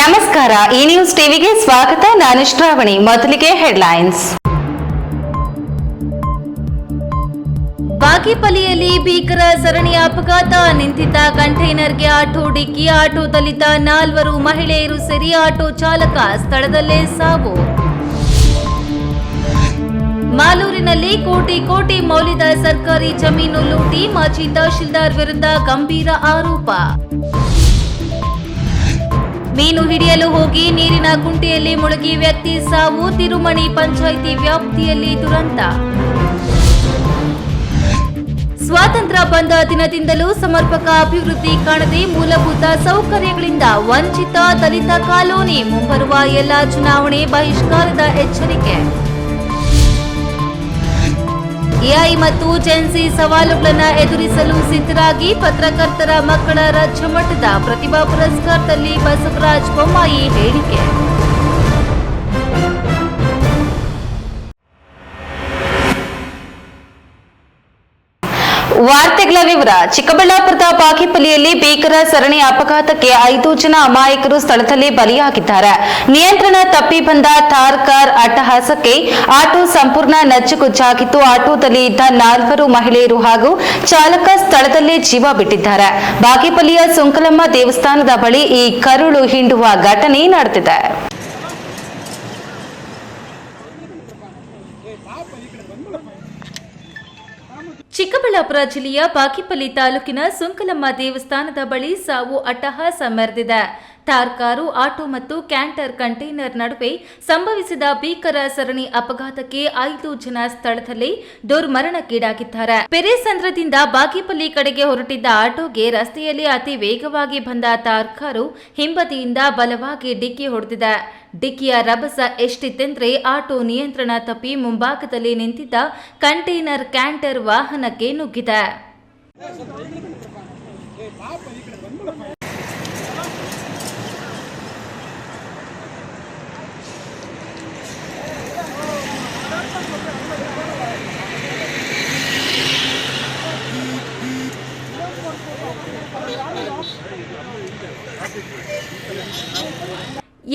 ನಮಸ್ಕಾರ, ಈ ನ್ಯೂಸ್ ಟಿವಿಗೆ ಸ್ವಾಗತ. ನಾನು ಶ್ರಾವಣಿ. ಮೊದಲಿಗೆ ಹೆಡ್ಲೈನ್ಸ್. ಬಾಗೇಪಲ್ಲಿಯಲ್ಲಿ ಭೀಕರ ಸರಣಿ ಅಪಘಾತ. ನಿಂತಿದ್ದ ಕಂಟೈನರ್ಗೆ ಆಟೋ ಡಿಕ್ಕಿ. ಆಟೋದಲ್ಲಿದ್ದ 4 ಮಹಿಳೆಯರು ಸೇರಿ ಆಟೋ ಚಾಲಕ ಸ್ಥಳದಲ್ಲೇ ಸಾವು. ಮಾಲೂರಿನಲ್ಲಿ ಕೋಟಿ ಮೌಲ್ಯದ ಸರ್ಕಾರಿ ಜಮೀನು ಲೂಟಿ. ಮಾಜಿ ತಹಶೀಲ್ದಾರ್ ವಿರುದ್ಧ ಗಂಭೀರ ಆರೋಪ. ಮೀನು ಹಿಡಿಯಲು ಹೋಗಿ ನೀರಿನ ಕುಂಟೆಯಲ್ಲಿ ಮುಳುಗಿ ವ್ಯಕ್ತಿ ಸಾವು. ತಿರುಮಣಿ ಪಂಚಾಯಿತಿ ವ್ಯಾಪ್ತಿಯಲ್ಲಿ ದುರಂತ. ಸ್ವಾತಂತ್ರ್ಯ ಬಂದ ದಿನದಿಂದಲೂ ಸಮರ್ಪಕ ಅಭಿವೃದ್ಧಿ ಕಾಣದೆ ಮೂಲಭೂತ ಸೌಕರ್ಯಗಳಿಂದ ವಂಚಿತ ದಲಿತ ಕಾಲೋನಿ. ಮುಂಬರುವ ಎಲ್ಲಾ ಚುನಾವಣೆ ಬಹಿಷ್ಕಾರದ ಎಚ್ಚರಿಕೆ. ಎಐ ಮತ್ತು ಜೆನ್ಸಿ ಸವಾಲುಗಳನ್ನು ಎದುರಿಸಲು ಸಿದ್ಧರಾಗಿ ಪತ್ರಕರ್ತರ ಮಕ್ಕಳ ರಾಜ್ಯ ಮಟ್ಟದ ಪ್ರತಿಭಾ ಪುರಸ್ಕಾರದಲ್ಲಿ ಬಸವರಾಜ ಬೊಮ್ಮಾಯಿ ಹೇಳಿಕೆ. ವಾರ್ತೆಗಳ ವಿವರ. ಚಿಕ್ಕಬಳ್ಳಾಪುರದ ಬಾಗೇಪಲ್ಲಿಯಲ್ಲಿ ಭೀಕರ ಸರಣಿ ಅಪಘಾತಕ್ಕೆ 5 ಜನ ಅಮಾಯಕರು ಸ್ಥಳದಲ್ಲಿ ಬಲಿಯಾಗಿದ್ದಾರೆ. ನಿಯಂತ್ರಣ ತಪ್ಪಿ ಬಂದ ಥಾರ್ ಕಾರ್ ಅಟ್ಟಹಾಸಕ್ಕೆ ಆಟೋ ಸಂಪೂರ್ಣ ನಜ್ಜುಗುಜ್ಜಾಗಿದ್ದು, ಆಟೋದಲ್ಲಿ ಇದ್ದ 4 ಮಹಿಳೆಯರು ಹಾಗೂ ಚಾಲಕ ಸ್ಥಳದಲ್ಲೇ ಜೀವ ಬಿಟ್ಟಿದ್ದಾರೆ. ಬಾಗೇಪಲ್ಲಿಯ ಸುಂಕಲಮ್ಮ ದೇವಸ್ಥಾನದ ಬಳಿ ಈ ಕರುಳು ಹಿಂಡುವ ಘಟನೆ ನಡೆದಿದೆ. ಚಿಕ್ಕಬಳ್ಳಾಪುರ ಜಿಲ್ಲೆಯ ಬಾಗೇಪಲ್ಲಿ ತಾಲೂಕಿನ ಸುಂಕಲಮ್ಮ ದೇವಸ್ಥಾನದ ಬಳಿ ಸಾವು ಅಟ್ಟಹಾಸ ಮೆರೆದಿದೆ. ಥಾರ್ ಕಾರು, ಆಟೋ ಮತ್ತು ಕ್ಯಾಂಟರ್ ಕಂಟೈನರ್ ನಡುವೆ ಸಂಭವಿಸಿದ ಭೀಕರ ಸರಣಿ ಅಪಘಾತಕ್ಕೆ 5 ಜನ ಸ್ಥಳದಲ್ಲಿ ದುರ್ಮರಣಕ್ಕೀಡಾಗಿದ್ದಾರೆ. ಪೆರೇಸಂದ್ರದಿಂದ ಬಾಗೇಪಲ್ಲಿ ಕಡೆಗೆ ಹೊರಟಿದ್ದ ಆಟೋಗೆ ರಸ್ತೆಯಲ್ಲಿ ಅತಿ ವೇಗವಾಗಿ ಬಂದ ಥಾರ್ ಕಾರು ಹಿಂಬದಿಯಿಂದ ಬಲವಾಗಿ ಡಿಕ್ಕಿ ಹೊಡೆದಿದೆ. ಡಿಕ್ಕಿಯ ರಭಸ ಎಷ್ಟಿತ್ತೆಂದ್ರೆ ಆಟೋ ನಿಯಂತ್ರಣ ತಪ್ಪಿ ಮುಂಭಾಗದಲ್ಲಿ ನಿಂತಿದ್ದ ಕಂಟೈನರ್ ಕ್ಯಾಂಟರ್ ವಾಹನಕ್ಕೆ ನುಗ್ಗಿದೆ.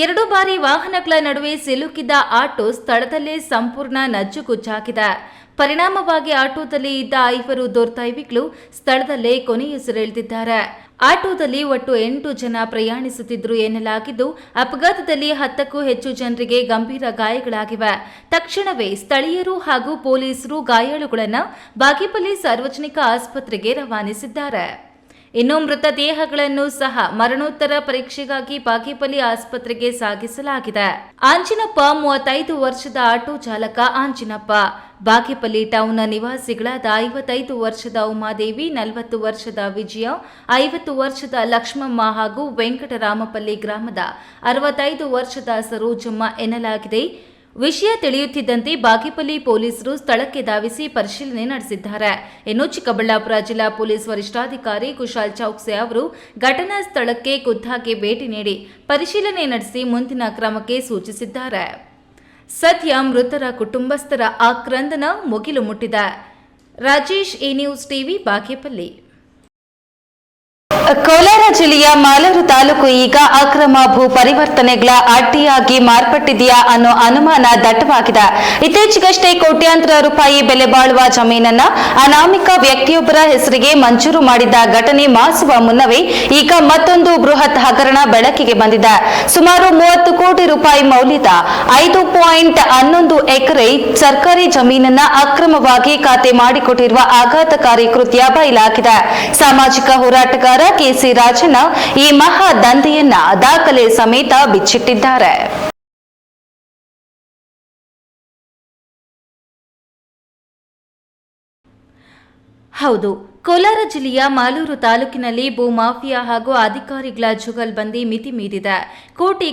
ಎರಡು ಬಾರಿ ವಾಹನಗಳ ನಡುವೆ ಸಿಲುಕಿದ ಆಟೋ ಸ್ಥಳದಲ್ಲೇ ಸಂಪೂರ್ಣ ನಜ್ಜುಗುಜ್ಜಾಗಿದೆ. ಪರಿಣಾಮವಾಗಿ ಆಟೋದಲ್ಲಿ ಇದ್ದ 5 ದುರ್ದೈವಿಗಳು ಸ್ಥಳದಲ್ಲೇ ಕೊನೆಯುಸಿರೆಳೆದಿದ್ದಾರೆ. ಆಟೋದಲ್ಲಿ ಒಟ್ಟು 8 ಜನ ಪ್ರಯಾಣಿಸುತ್ತಿದ್ದರು ಎನ್ನಲಾಗಿದ್ದು, ಅಪಘಾತದಲ್ಲಿ 10ಕ್ಕೂ ಹೆಚ್ಚು ಜನರಿಗೆ ಗಂಭೀರ ಗಾಯಗಳಾಗಿವೆ. ತಕ್ಷಣವೇ ಸ್ಥಳೀಯರು ಹಾಗೂ ಪೊಲೀಸರು ಗಾಯಾಳುಗಳನ್ನು ಬಾಗೇಪಲ್ಲಿ ಸಾರ್ವಜನಿಕ ಆಸ್ಪತ್ರೆಗೆ ರವಾನಿಸಿದ್ದಾರೆ. ಇನ್ನು ಮೃತದೇಹಗಳನ್ನು ಸಹ ಮರಣೋತ್ತರ ಪರೀಕ್ಷೆಗಾಗಿ ಬಾಗೇಪಲ್ಲಿ ಆಸ್ಪತ್ರೆಗೆ ಸಾಗಿಸಲಾಗಿದೆ. ಆಂಜಿನಪ್ಪ 35 ವರ್ಷದ ಆಟೋ ಚಾಲಕ ಆಂಜಿನಪ್ಪ, ಬಾಗೇಪಲ್ಲಿ ಟೌನ್ನ ನಿವಾಸಿಗಳಾದ 55 ವರ್ಷದ ಉಮಾದೇವಿ, 40 ವರ್ಷದ ವಿಜಯ, 50 ವರ್ಷದ ಲಕ್ಷ್ಮಮ್ಮ ಹಾಗೂ ವೆಂಕಟರಾಮಪಲ್ಲಿ ಗ್ರಾಮದ 65 ವರ್ಷದ ಸರೋಜಮ್ಮ ಎನ್ನಲಾಗಿದೆ. ವಿಷಯ ತಿಳಿಯುತ್ತಿದ್ದಂತೆ ಬಾಗೇಪಲ್ಲಿ ಪೊಲೀಸರು ಸ್ಥಳಕ್ಕೆ ಧಾವಿಸಿ ಪರಿಶೀಲನೆ ನಡೆಸಿದ್ದಾರೆ. ಇನ್ನು ಚಿಕ್ಕಬಳ್ಳಾಪುರ ಜಿಲ್ಲಾ ಪೊಲೀಸ್ ವರಿಷ್ಠಾಧಿಕಾರಿ ಕುಶಾಲ್ ಚೌಕ್ಸೆ ಅವರು ಘಟನಾ ಸ್ಥಳಕ್ಕೆ ಖುದ್ದಾಗಿ ಭೇಟಿ ನೀಡಿ ಪರಿಶೀಲನೆ ನಡೆಸಿ ಮುಂದಿನ ಕ್ರಮಕ್ಕೆ ಸೂಚಿಸಿದ್ದಾರೆ. ಸದ್ಯ ಮೃತರ ಕುಟುಂಬಸ್ಥರ ಆಕ್ರಂದನ ಮುಗಿಲು ಮುಟ್ಟಿದೆ. ರಾಜೇಶ್, ಈ ನ್ಯೂಸ್ ಟಿವಿ, ಬಾಗೇಪಲ್ಲಿ. ಕೋಲಾರ ಜಿಲ್ಲೆಯ ಮಾಲೂರು ತಾಲೂಕು ಈಗ ಅಕ್ರಮ ಭೂ ಪರಿವರ್ತನೆಗಳ ಅಡ್ಡಿಯಾಗಿ ಮಾರ್ಪಟ್ಟಿದೆಯಾ ಅನ್ನೋ ಅನುಮಾನ ದಟ್ಟವಾಗಿದೆ. ಇತ್ತೀಚೆಗಷ್ಟೇ ಕೋಟ್ಯಾಂತರ ರೂಪಾಯಿ ಬೆಲೆ ಬಾಳುವ ಜಮೀನನ್ನ ಅನಾಮಿಕ ವ್ಯಕ್ತಿಯೊಬ್ಬರ ಹೆಸರಿಗೆ ಮಂಜೂರು ಮಾಡಿದ್ದ ಘಟನೆ ಮಾಸುವ ಮುನ್ನವೇ ಈಗ ಮತ್ತೊಂದು ಬೃಹತ್ ಹಗರಣ ಬೆಳಕಿಗೆ ಬಂದಿದೆ. ಸುಮಾರು 30 ಕೋಟಿ ರೂಪಾಯಿ ಮೌಲ್ಯದ 5.11 ಎಕರೆ ಸರ್ಕಾರಿ ಜಮೀನನ್ನ ಅಕ್ರಮವಾಗಿ ಖಾತೆ ಮಾಡಿಕೊಟ್ಟಿರುವ ಆಘಾತಕಾರಿ ಕೃತ್ಯ ಬಯಲಾಗಿದೆ. ಸಾಮಾಜಿಕ ಹೋರಾಟಗಾರ ಕೆಸಿ ರಾಜಣ್ಣ ಈ ಮಹಾ ದಂಧೆಯನ್ನ ದಾಖಲೆ ಸಮೇತ ಬಿಚ್ಚಿಟ್ಟಿದ್ದಾರೆ. ಹೌದು, ಕೋಲಾರ ಜಿಲ್ಲೆಯ ಮಾಲೂರು ತಾಲೂಕಿನಲ್ಲಿ ಭೂಮಾಫಿಯಾ ಹಾಗೂ ಅಧಿಕಾರಿಗಳ ಜುಗಲ್ಬಂದಿ ಮಿತಿ ಮೀರಿದೆ.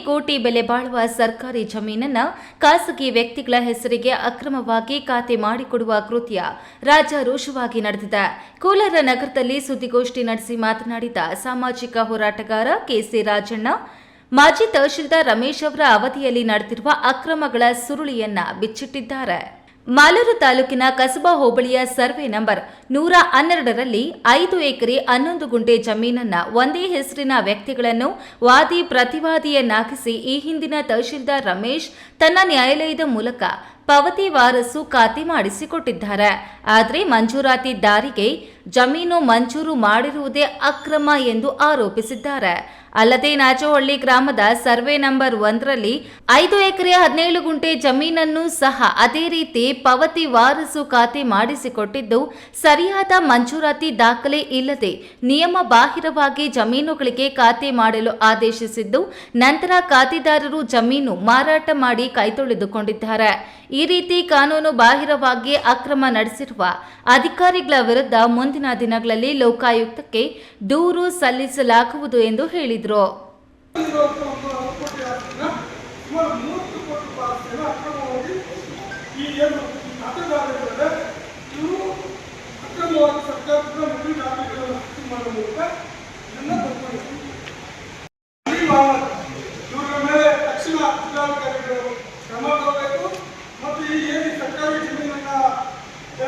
ಕೋಟಿ ಬೆಲೆ ಬಾಳುವ ಸರ್ಕಾರಿ ಜಮೀನನ್ನ ಖಾಸಗಿ ವ್ಯಕ್ತಿಗಳ ಹೆಸರಿಗೆ ಅಕ್ರಮವಾಗಿ ಖಾತೆ ಮಾಡಿಕೊಡುವ ಕೃತ್ಯ ರಾಜಾರೋಷವಾಗಿ ನಡೆದಿದೆ. ಕೋಲಾರ ನಗರದಲ್ಲಿ ಸುದ್ದಿಗೋಷ್ಠಿ ನಡೆಸಿ ಮಾತನಾಡಿದ ಸಾಮಾಜಿಕ ಹೋರಾಟಗಾರ ಕೆಸಿ ರಾಜಣ್ಣ, ಮಾಜಿ ತಹಶೀಲ್ದಾರ್ ರಮೇಶ್ ಅವರ ಅವಧಿಯಲ್ಲಿ ನಡೆದಿರುವ ಅಕ್ರಮಗಳ ಸುರುಳಿಯನ್ನ ಬಿಚ್ಚಿಟ್ಟಿದ್ದಾರೆ. ಮಾಲೂರು ತಾಲೂಕಿನ ಕಸಬಾ ಹೋಬಳಿಯ ಸರ್ವೆ ನಂಬರ್ 112ರಲ್ಲಿ 5 ಎಕರೆ 11 ಗುಂಟೆ ಜಮೀನನ್ನ ಒಂದೇ ಹೆಸರಿನ ವ್ಯಕ್ತಿಗಳನ್ನು ವಾದಿ ಪ್ರತಿವಾದಿಯನ್ನಾಗಿಸಿ ಈ ಹಿಂದಿನ ತಹಶೀಲ್ದಾರ್ ರಮೇಶ್ ತನ್ನ ನ್ಯಾಯಾಲಯದ ಮೂಲಕ ಪಾವತಿ ವಾರಸು ಖಾತೆ ಮಾಡಿಸಿಕೊಟ್ಟಿದ್ದಾರೆ. ಆದರೆ ಮಂಜೂರಾತಿದಾರಿಗೆ ಜಮೀನು ಮಂಜೂರು ಮಾಡಿರುವುದೇ ಅಕ್ರಮ ಎಂದು ಆರೋಪಿಸಿದ್ದಾರೆ. ಅಲ್ಲದೆ ನಾಚೋಹಳ್ಳಿ ಗ್ರಾಮದ ಸರ್ವೆ ನಂಬರ್ 1ರಲ್ಲಿ 5 ಎಕರೆ 17 ಗುಂಟೆ ಜಮೀನನ್ನು ಸಹ ಅದೇ ರೀತಿ ಪಾವತಿ ವಾರಸು ಖಾತೆ ಮಾಡಿಸಿಕೊಟ್ಟಿದ್ದು ಸರಿಯಾದ ಮಂಜೂರಾತಿ ದಾಖಲೆ ಇಲ್ಲದೆ ನಿಯಮ ಬಾಹಿರವಾಗಿ ಜಮೀನುಗಳಿಗೆ ಖಾತೆ ಮಾಡಲು ಆದೇಶಿಸಿದ್ದು ನಂತರ ಖಾತೆದಾರರು ಜಮೀನು ಮಾರಾಟ ಮಾಡಿ ಕೈತೊಳೆದುಕೊಂಡಿದ್ದಾರೆ. ಈ ರೀತಿ ಕಾನೂನು ಬಾಹಿರವಾಗಿ ಅಕ್ರಮ ನಡೆಸಿರುವ ಅಧಿಕಾರಿಗಳ ವಿರುದ್ಧ ಮುಂದಿನ ದಿನಗಳಲ್ಲಿ ಲೋಕಾಯುಕ್ತಕ್ಕೆ ದೂರು ಸಲ್ಲಿಸಲಾಗುವುದು ಎಂದು ಹೇಳಿದರು. ಮತ್ತು ಈ ಏನು ಸರ್ಕಾರಿ ಜಮೀನನ್ನ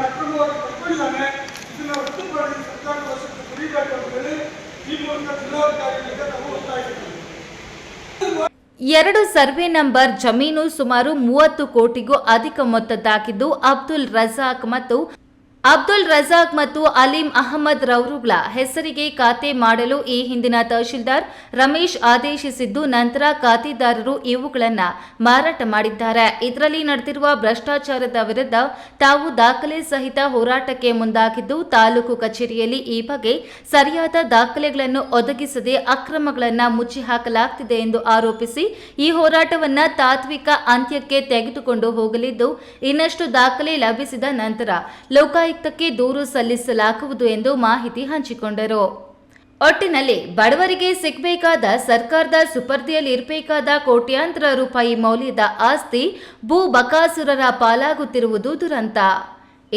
ಅಕ್ರಮವಾಗಿ ಪಡ್ಕೊಂಡಿದ್ದಾನೆ ಇದನ್ನ ರದ್ದುಪಡಿಸಿ ಸರ್ಕಾರ ವಶಕ್ಕೆ ಪಡಿಬೇಕು ಅಂತ ಹೇಳಿ ಈ ಮೂಲಕ ಜಿಲ್ಲಾಧಿಕಾರಿಗಳಿಗೆ ನಾವು ಒತ್ತಾಯಿಸಿದ್ದೇವೆ. 2 ಸರ್ವೆ ನಂಬರ್ ಜಮೀನು ಸುಮಾರು 30 ಕೋಟಿಗೂ ಅಧಿಕ ಮೊತ್ತದ್ದಾಗಿದ್ದು ಅಬ್ದುಲ್ ರಜಾಕ್ ಮತ್ತು ಅಲೀಂ ಅಹಮದ್ ರವರುಗಳ ಹೆಸರಿಗೆ ಖಾತೆ ಮಾಡಲು ಈ ಹಿಂದಿನ ತಹಶೀಲ್ದಾರ್ ರಮೇಶ್ ಆದೇಶಿಸಿದ್ದು ನಂತರ ಖಾತೆದಾರರು ಇವುಗಳನ್ನು ಮಾರಾಟ ಮಾಡಿದ್ದಾರೆ. ಇದರಲ್ಲಿ ನಡೆದಿರುವ ಭ್ರಷ್ಟಾಚಾರದ ವಿರುದ್ಧ ತಾವು ದಾಖಲೆ ಸಹಿತ ಹೋರಾಟಕ್ಕೆ ಮುಂದಾಗಿದ್ದು ತಾಲೂಕು ಕಚೇರಿಯಲ್ಲಿ ಈ ಬಗ್ಗೆ ಸರಿಯಾದ ದಾಖಲೆಗಳನ್ನು ಒದಗಿಸದೆ ಅಕ್ರಮಗಳನ್ನು ಮುಚ್ಚಿ ಹಾಕಲಾಗುತ್ತಿದೆ ಎಂದು ಆರೋಪಿಸಿ ಈ ಹೋರಾಟವನ್ನು ತಾತ್ವಿಕ ಅಂತ್ಯಕ್ಕೆ ತೆಗೆದುಕೊಂಡು ಹೋಗಲಿದ್ದು ಇನ್ನಷ್ಟು ದಾಖಲೆ ಲಭಿಸಿದ ನಂತರ ಲೋಕಾಯುಕ್ತಕ್ಕೆ ದೂರು ಸಲ್ಲಿಸಲಾಗುವುದು ಎಂದು ಮಾಹಿತಿ ಹಂಚಿಕೊಂಡರು. ಒಟ್ಟಿನಲ್ಲಿ ಬಡವರಿಗೆ ಸಿಗಬೇಕಾದ ಸರ್ಕಾರದ ಸುಪರ್ದಿಯಲ್ಲಿ ಇರಬೇಕಾದ ಕೋಟ್ಯಾಂತರ ರೂಪಾಯಿ ಮೌಲ್ಯದ ಆಸ್ತಿ ಭೂ ಬಕಾಸುರರ ಪಾಲಾಗುತ್ತಿರುವುದು ದುರಂತ.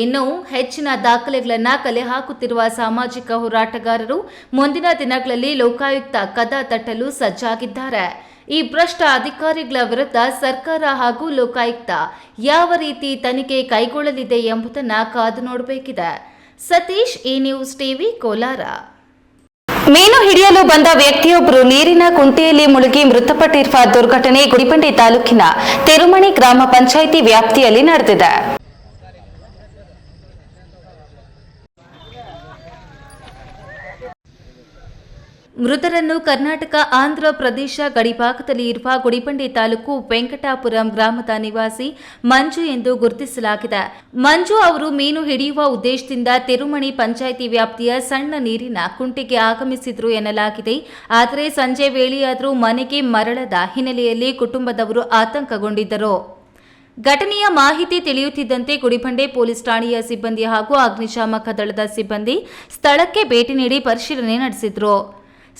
ಇನ್ನು ಹೆಚ್ಚಿನ ದಾಖಲೆಗಳನ್ನು ಕಲೆ ಹಾಕುತ್ತಿರುವ ಸಾಮಾಜಿಕ ಹೋರಾಟಗಾರರು ಮುಂದಿನ ದಿನಗಳಲ್ಲಿ ಲೋಕಾಯುಕ್ತ ಕದ ತಟ್ಟಲು ಸಜ್ಜಾಗಿದ್ದಾರೆ. ಈ ಭ್ರಷ್ಟ ಅಧಿಕಾರಿಗಳ ವಿರುದ್ಧ ಸರ್ಕಾರ ಹಾಗೂ ಲೋಕಾಯುಕ್ತ ಯಾವ ರೀತಿ ತನಿಖೆ ಕೈಗೊಳ್ಳಲಿದೆ ಎಂಬುದನ್ನು ಕಾದು ನೋಡಬೇಕಿದೆ. ಸತೀಶ್, ಈ ನ್ಯೂಸ್ ಟಿವಿ, ಕೋಲಾರ. ಮೀನು ಹಿಡಿಯಲು ಬಂದ ವ್ಯಕ್ತಿಯೊಬ್ಬರು ನೀರಿನ ಕುಂಟೆಯಲ್ಲಿ ಮುಳುಗಿ ಮೃತಪಟ್ಟಿರುವ ದುರ್ಘಟನೆ ಗುಡಿಬಂಡೆ ತಾಲೂಕಿನ ತಿರುಮಣಿ ಗ್ರಾಮ ಪಂಚಾಯಿತಿ ವ್ಯಾಪ್ತಿಯಲ್ಲಿ ನಡೆದಿದೆ. ಮೃತರನ್ನು ಕರ್ನಾಟಕ ಆಂಧ್ರ ಪ್ರದೇಶ ಗಡಿಭಾಗದಲ್ಲಿ ಇರುವ ಗುಡಿಬಂಡೆ ತಾಲೂಕು ವೆಂಕಟಾಪುರಂ ಗ್ರಾಮದ ನಿವಾಸಿ ಮಂಜು ಎಂದು ಗುರುತಿಸಲಾಗಿದೆ. ಮಂಜು ಅವರು ಮೀನು ಹಿಡಿಯುವ ಉದ್ದೇಶದಿಂದ ತಿರುಮಣಿ ಪಂಚಾಯಿತಿ ವ್ಯಾಪ್ತಿಯ ಸಣ್ಣ ನೀರಿನ ಕುಂಟೆಗೆ ಆಗಮಿಸಿದ್ರು ಎನ್ನಲಾಗಿದೆ. ಆದರೆ ಸಂಜೆ ವೇಳೆಯಾದರೂ ಮನೆಗೆ ಮರಳದ ಹಿನ್ನೆಲೆಯಲ್ಲಿ ಕುಟುಂಬದವರು ಆತಂಕಗೊಂಡಿದ್ದರು. ಘಟನೆಯ ಮಾಹಿತಿ ತಿಳಿಯುತ್ತಿದ್ದಂತೆ ಗುಡಿಬಂಡೆ ಪೊಲೀಸ್ ಠಾಣೆಯ ಸಿಬ್ಬಂದಿ ಹಾಗೂ ಅಗ್ನಿಶಾಮಕ ದಳದ ಸಿಬ್ಬಂದಿ ಸ್ಥಳಕ್ಕೆ ಭೇಟಿ ನೀಡಿ ಪರಿಶೀಲನೆ ನಡೆಸಿದ್ರು.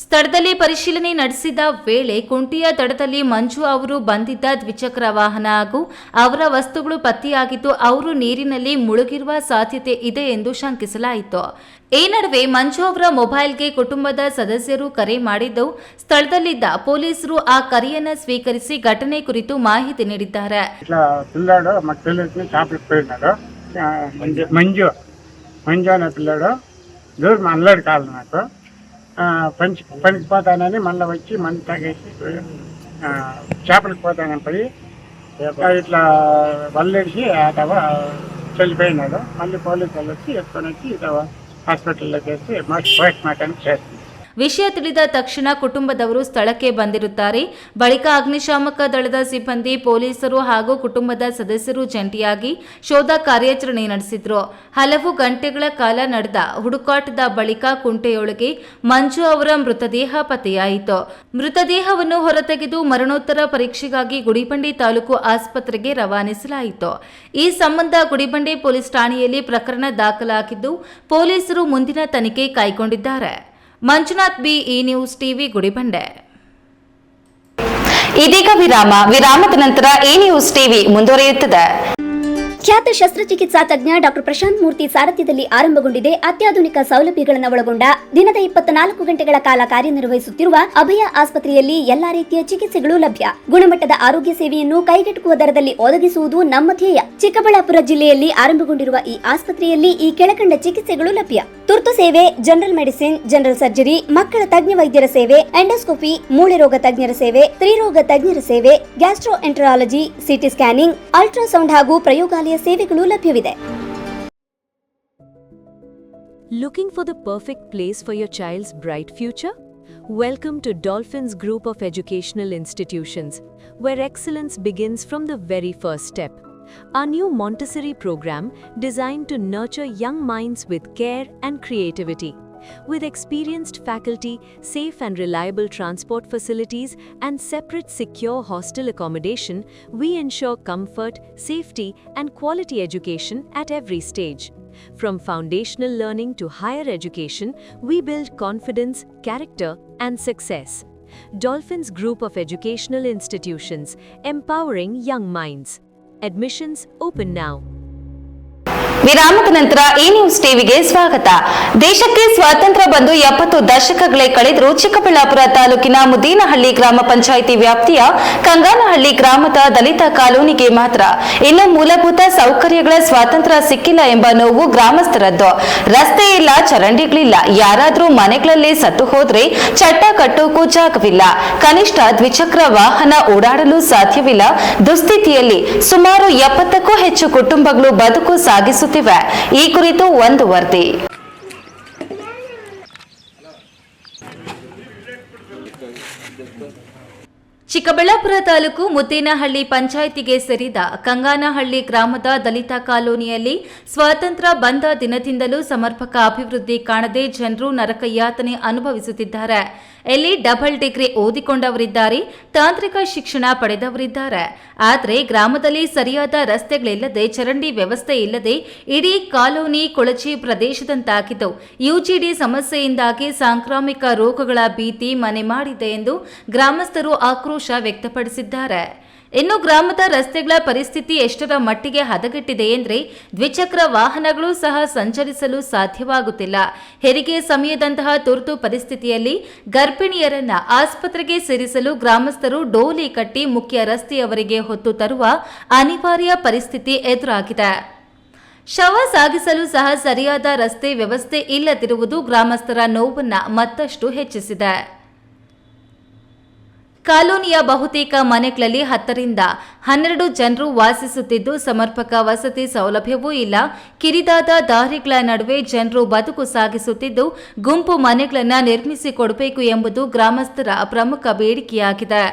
ಸ್ಥಳದಲ್ಲಿ ಪರಿಶೀಲನೆ ನಡೆಸಿದ ವೇಳೆ ಕುಂಟೆಯ ದಡದಲ್ಲಿ ಮಂಜು ಅವರು ಬಂದಿದ್ದ ದ್ವಿಚಕ್ರ ವಾಹನ ಹಾಗೂ ಅವರ ವಸ್ತುಗಳು ಪತ್ತೆಯಾಗಿದ್ದು ಅವರು ನೀರಿನಲ್ಲಿ ಮುಳುಗಿರುವ ಸಾಧ್ಯತೆ ಇದೆ ಎಂದು ಶಂಕಿಸಲಾಯಿತು. ಈ ನಡುವೆ ಮಂಜು ಅವರ ಮೊಬೈಲ್ಗೆ ಕುಟುಂಬದ ಸದಸ್ಯರು ಕರೆ ಮಾಡಿದ್ದು ಸ್ಥಳದಲ್ಲಿದ್ದ ಪೊಲೀಸರು ಆ ಕರೆಯನ್ನು ಸ್ವೀಕರಿಸಿ ಘಟನೆ ಕುರಿತು ಮಾಹಿತಿ ನೀಡಿದ್ದಾರೆ. పనికి పోతానని మళ్ళీ వచ్చి మందు తాగేసి చేపలకు పోతానని పోయి ఇట్లా వల్లేసి చల్లిపోయినాడు. మళ్ళీ పోలీసు వాళ్ళు వచ్చి ఎత్తుకొని వచ్చి హాస్పిటల్లోకి వేసి పోస్ట్ మార్టం చేస్తుంది. ವಿಷಯ ತಿಳಿದ ತಕ್ಷಣ ಕುಟುಂಬದವರು ಸ್ಥಳಕ್ಕೆ ಬಂದಿರುತ್ತಾರೆ. ಬಳಿಕ ಅಗ್ನಿಶಾಮಕ ದಳದ ಸಿಬ್ಬಂದಿ, ಪೊಲೀಸರು ಹಾಗೂ ಕುಟುಂಬದ ಸದಸ್ಯರು ಜಂಟಿಯಾಗಿ ಶೋಧ ಕಾರ್ಯಾಚರಣೆ ನಡೆಸಿದ್ರು. ಹಲವು ಗಂಟೆಗಳ ಕಾಲ ನಡೆದ ಹುಡುಕಾಟದ ಬಳಿಕ ಕುಂಟೆಯೊಳಗೆ ಮಂಜು ಅವರ ಮೃತದೇಹ ಪತ್ತೆಯಾಯಿತು. ಮೃತದೇಹವನ್ನು ಹೊರತೆಗೆದು ಮರಣೋತ್ತರ ಪರೀಕ್ಷೆಗಾಗಿ ಗುಡಿಬಂಡೆ ತಾಲೂಕು ಆಸ್ಪತ್ರೆಗೆ ರವಾನಿಸಲಾಯಿತು. ಈ ಸಂಬಂಧ ಗುಡಿಬಂಡೆ ಪೊಲೀಸ್ ಠಾಣೆಯಲ್ಲಿ ಪ್ರಕರಣ ದಾಖಲಾಗಿದ್ದು ಪೊಲೀಸರು ಮುಂದಿನ ತನಿಖೆ ಕೈಗೊಂಡಿದ್ದಾರೆ. ಮಂಜುನಾಥ್ ಬಿ, ಈ ನ್ಯೂಸ್ ಟಿವಿ, ಗುಡಿಬಂಡೆ. ಇದೀಗ ವಿರಾಮದ ನಂತರ ಈ ನ್ಯೂಸ್ ಟಿವಿ ಮುಂದುವರಿಯುತ್ತದೆ. ಖ್ಯಾತ ಶಸ್ತ್ರಚಿಕಿತ್ಸಾ ತಜ್ಞ ಡಾಕ್ಟರ್ ಪ್ರಶಾಂತ್ ಮೂರ್ತಿ ಸಾರಥ್ಯದಲ್ಲಿ ಆರಂಭಗೊಂಡಿದೆ ಅತ್ಯಾಧುನಿಕ ಸೌಲಭ್ಯಗಳನ್ನು ಒಳಗೊಂಡ ದಿನದ 24 ಗಂಟೆಗಳ ಕಾಲ ಕಾರ್ಯನಿರ್ವಹಿಸುತ್ತಿರುವ ಅಭಯ ಆಸ್ಪತ್ರೆಯಲ್ಲಿ ಎಲ್ಲಾ ರೀತಿಯ ಚಿಕಿತ್ಸೆಗಳು ಲಭ್ಯ. ಗುಣಮಟ್ಟದ ಆರೋಗ್ಯ ಸೇವೆಯನ್ನು ಕೈಗೆಟುಕುವ ದರದಲ್ಲಿ ಒದಗಿಸುವುದು ನಮ್ಮ ಧ್ಯೇಯ. ಚಿಕ್ಕಬಳ್ಳಾಪುರ ಜಿಲ್ಲೆಯಲ್ಲಿ ಆರಂಭಗೊಂಡಿರುವ ಈ ಆಸ್ಪತ್ರೆಯಲ್ಲಿ ಈ ಕೆಳಕಂಡ ಚಿಕಿತ್ಸೆಗಳು ಲಭ್ಯ: ತುರ್ತು ಸೇವೆ, ಜನರಲ್ ಮೆಡಿಸಿನ್, ಜನರಲ್ ಸರ್ಜರಿ, ಮಕ್ಕಳ ತಜ್ಞ ವೈದ್ಯರ ಸೇವೆ, ಎಂಡೋಸ್ಕೋಪಿ, ಮೂಳೆ ರೋಗ ತಜ್ಞರ ಸೇವೆ, ಸ್ತ್ರೀರೋಗ ತಜ್ಞರ ಸೇವೆ, ಗ್ಯಾಸ್ಟ್ರೋಎಂಟರಾಲಜಿ, ಸಿಟಿ ಸ್ಕ್ಯಾನಿಂಗ್, ಅಲ್ಟ್ರಾಸೌಂಡ್ ಹಾಗೂ ಪ್ರಯೋಗಾಲಯ ಸೇವೆಗಳು ಲಭ್ಯವಿದೆ. Looking for the perfect place for your child's bright future? Welcome to Dolphins Group of Educational Institutions, where excellence begins from the very first step. Our new Montessori program designed to nurture young minds with care and creativity. With experienced faculty, safe and reliable transport facilities, and separate secure hostel accommodation, we ensure comfort, safety, and quality education at every stage. From foundational learning to higher education, we build confidence, character, and success. Dolphins Group of Educational Institutions, empowering young minds. Admissions open now. ವಿರಾಮದ ನಂತರ ಈ news ಟಿವಿಗೆ ಸ್ವಾಗತ. ದೇಶಕ್ಕೆ ಸ್ವಾತಂತ್ರ್ಯ ಬಂದು 70 ದಶಕಗಳೇ ಕಳೆದರೂ ಚಿಕ್ಕಬಳ್ಳಾಪುರ ತಾಲೂಕಿನ ಮುದ್ದೀನಹಳ್ಳಿ ಗ್ರಾಮ ಪಂಚಾಯಿತಿ ವ್ಯಾಪ್ತಿಯ ಕಂಗಾನಹಳ್ಳಿ ಗ್ರಾಮದ ದಲಿತ ಕಾಲೋನಿಗೆ ಮಾತ್ರ ಇನ್ನೂ ಮೂಲಭೂತ ಸೌಕರ್ಯಗಳ ಸ್ವಾತಂತ್ರ್ಯ ಸಿಕ್ಕಿಲ್ಲ ಎಂಬ ನೋವು ಗ್ರಾಮಸ್ಥರದ್ದು. ರಸ್ತೆ ಇಲ್ಲ, ಚರಂಡಿಗಳಿಲ್ಲ, ಯಾರಾದ್ರೂ ಮನೆಗಳಲ್ಲಿ ಸತ್ತು ಹೋದ್ರೆ ಚಟ್ಟ ಕಟ್ಟೋಕೂ ಜಾಗವಿಲ್ಲ, ಕನಿಷ್ಠ ದ್ವಿಚಕ್ರ ವಾಹನ ಓಡಾಡಲು ಸಾಧ್ಯವಿಲ್ಲ. ದುಸ್ಥಿತಿಯಲ್ಲಿ ಸುಮಾರು 70ಕ್ಕೂ ಹೆಚ್ಚು ಕುಟುಂಬಗಳು ಬದುಕು ಸಾಗಿಸುತ್ತಿವೆ. ಈ ಕುರಿತು ಒಂದು ವರದಿ. ಚಿಕ್ಕಬಳ್ಳಾಪುರ ತಾಲೂಕು ಮುದ್ದೇನಹಳ್ಳಿ ಪಂಚಾಯಿತಿಗೆ ಸೇರಿದ ಕಂಗಾನಹಳ್ಳಿ ಗ್ರಾಮದ ದಲಿತ ಕಾಲೋನಿಯಲ್ಲಿ ಸ್ವಾತಂತ್ರ್ಯ ಬಂದ ದಿನದಿಂದಲೂ ಸಮರ್ಪಕ ಅಭಿವೃದ್ಧಿ ಕಾಣದೆ ಜನರು ನರಕಯಾತನೆ ಅನುಭವಿಸುತ್ತಿದ್ದಾರೆ. ಇಲ್ಲಿ ಡಬಲ್ ಡಿಗ್ರಿ ಓದಿಕೊಂಡವರಿದ್ದಾರೆ, ತಾಂತ್ರಿಕ ಶಿಕ್ಷಣ ಪಡೆದವರಿದ್ದಾರೆ. ಆದರೆ ಗ್ರಾಮದಲ್ಲಿ ಸರಿಯಾದ ರಸ್ತೆಗಳಿಲ್ಲದೆ, ಚರಂಡಿ ವ್ಯವಸ್ಥೆ ಇಲ್ಲದೆ ಇಡೀ ಕಾಲೋನಿ ಕೊಳಚೆ ಪ್ರದೇಶದಂತಾಗಿದ್ದು, ಯುಜಿಡಿ ಸಮಸ್ಯೆಯಿಂದಾಗಿ ಸಾಂಕ್ರಾಮಿಕ ರೋಗಗಳ ಭೀತಿ ಮನೆ ಮಾಡಿದೆ ಎಂದು ಗ್ರಾಮಸ್ಥರು ಆಕ್ರೋಶ ವ್ಯಕ್ತಪಡಿಸಿದ್ದಾರೆ. ಇನ್ನು ಗ್ರಾಮದ ರಸ್ತೆಗಳ ಪರಿಸ್ಥಿತಿ ಎಷ್ಟರ ಮಟ್ಟಿಗೆ ಹದಗೆಟ್ಟಿದೆ ಎಂದರೆ ದ್ವಿಚಕ್ರ ವಾಹನಗಳು ಸಹ ಸಂಚರಿಸಲು ಸಾಧ್ಯವಾಗುತ್ತಿಲ್ಲ. ಹೆರಿಗೆ ಸಮಯದಂತಹ ತುರ್ತು ಪರಿಸ್ಥಿತಿಯಲ್ಲಿ ಗರ್ಭಿಣಿಯರನ್ನ ಆಸ್ಪತ್ರೆಗೆ ಸೇರಿಸಲು ಗ್ರಾಮಸ್ಥರು ಡೋಲಿ ಕಟ್ಟಿ ಮುಖ್ಯ ರಸ್ತೆಯವರೆಗೆ ಹೊತ್ತು ತರುವ ಅನಿವಾರ್ಯ ಪರಿಸ್ಥಿತಿ ಎದುರಾಗಿದೆ. ಶವ ಸಾಗಿಸಲು ಸಹ ಸರಿಯಾದ ರಸ್ತೆ ವ್ಯವಸ್ಥೆ ಇಲ್ಲದಿರುವುದು ಗ್ರಾಮಸ್ಥರ ನೋವನ್ನ ಮತ್ತಷ್ಟು ಹೆಚ್ಚಿಸಿದೆ. ಕಾಲೋನಿಯ ಬಹುತೇಕ ಮನೆಗಳಲ್ಲಿ 10 ರಿಂದ 12 ಜನರು ವಾಸಿಸುತ್ತಿದ್ದು, ಸಮರ್ಪಕ ವಸತಿ ಸೌಲಭ್ಯವೂ ಇಲ್ಲ. ಕಿರಿದಾದ ದಾರಿಗಳ ನಡುವೆ ಜನರು ಬದುಕು ಸಾಗಿಸುತ್ತಿದ್ದು, ಗುಂಪು ಮನೆಗಳನ್ನು ನಿರ್ಮಿಸಿಕೊಡಬೇಕು ಎಂಬುದು ಗ್ರಾಮಸ್ಥರ ಪ್ರಮುಖ ಬೇಡಿಕೆಯಾಗಿದೆ.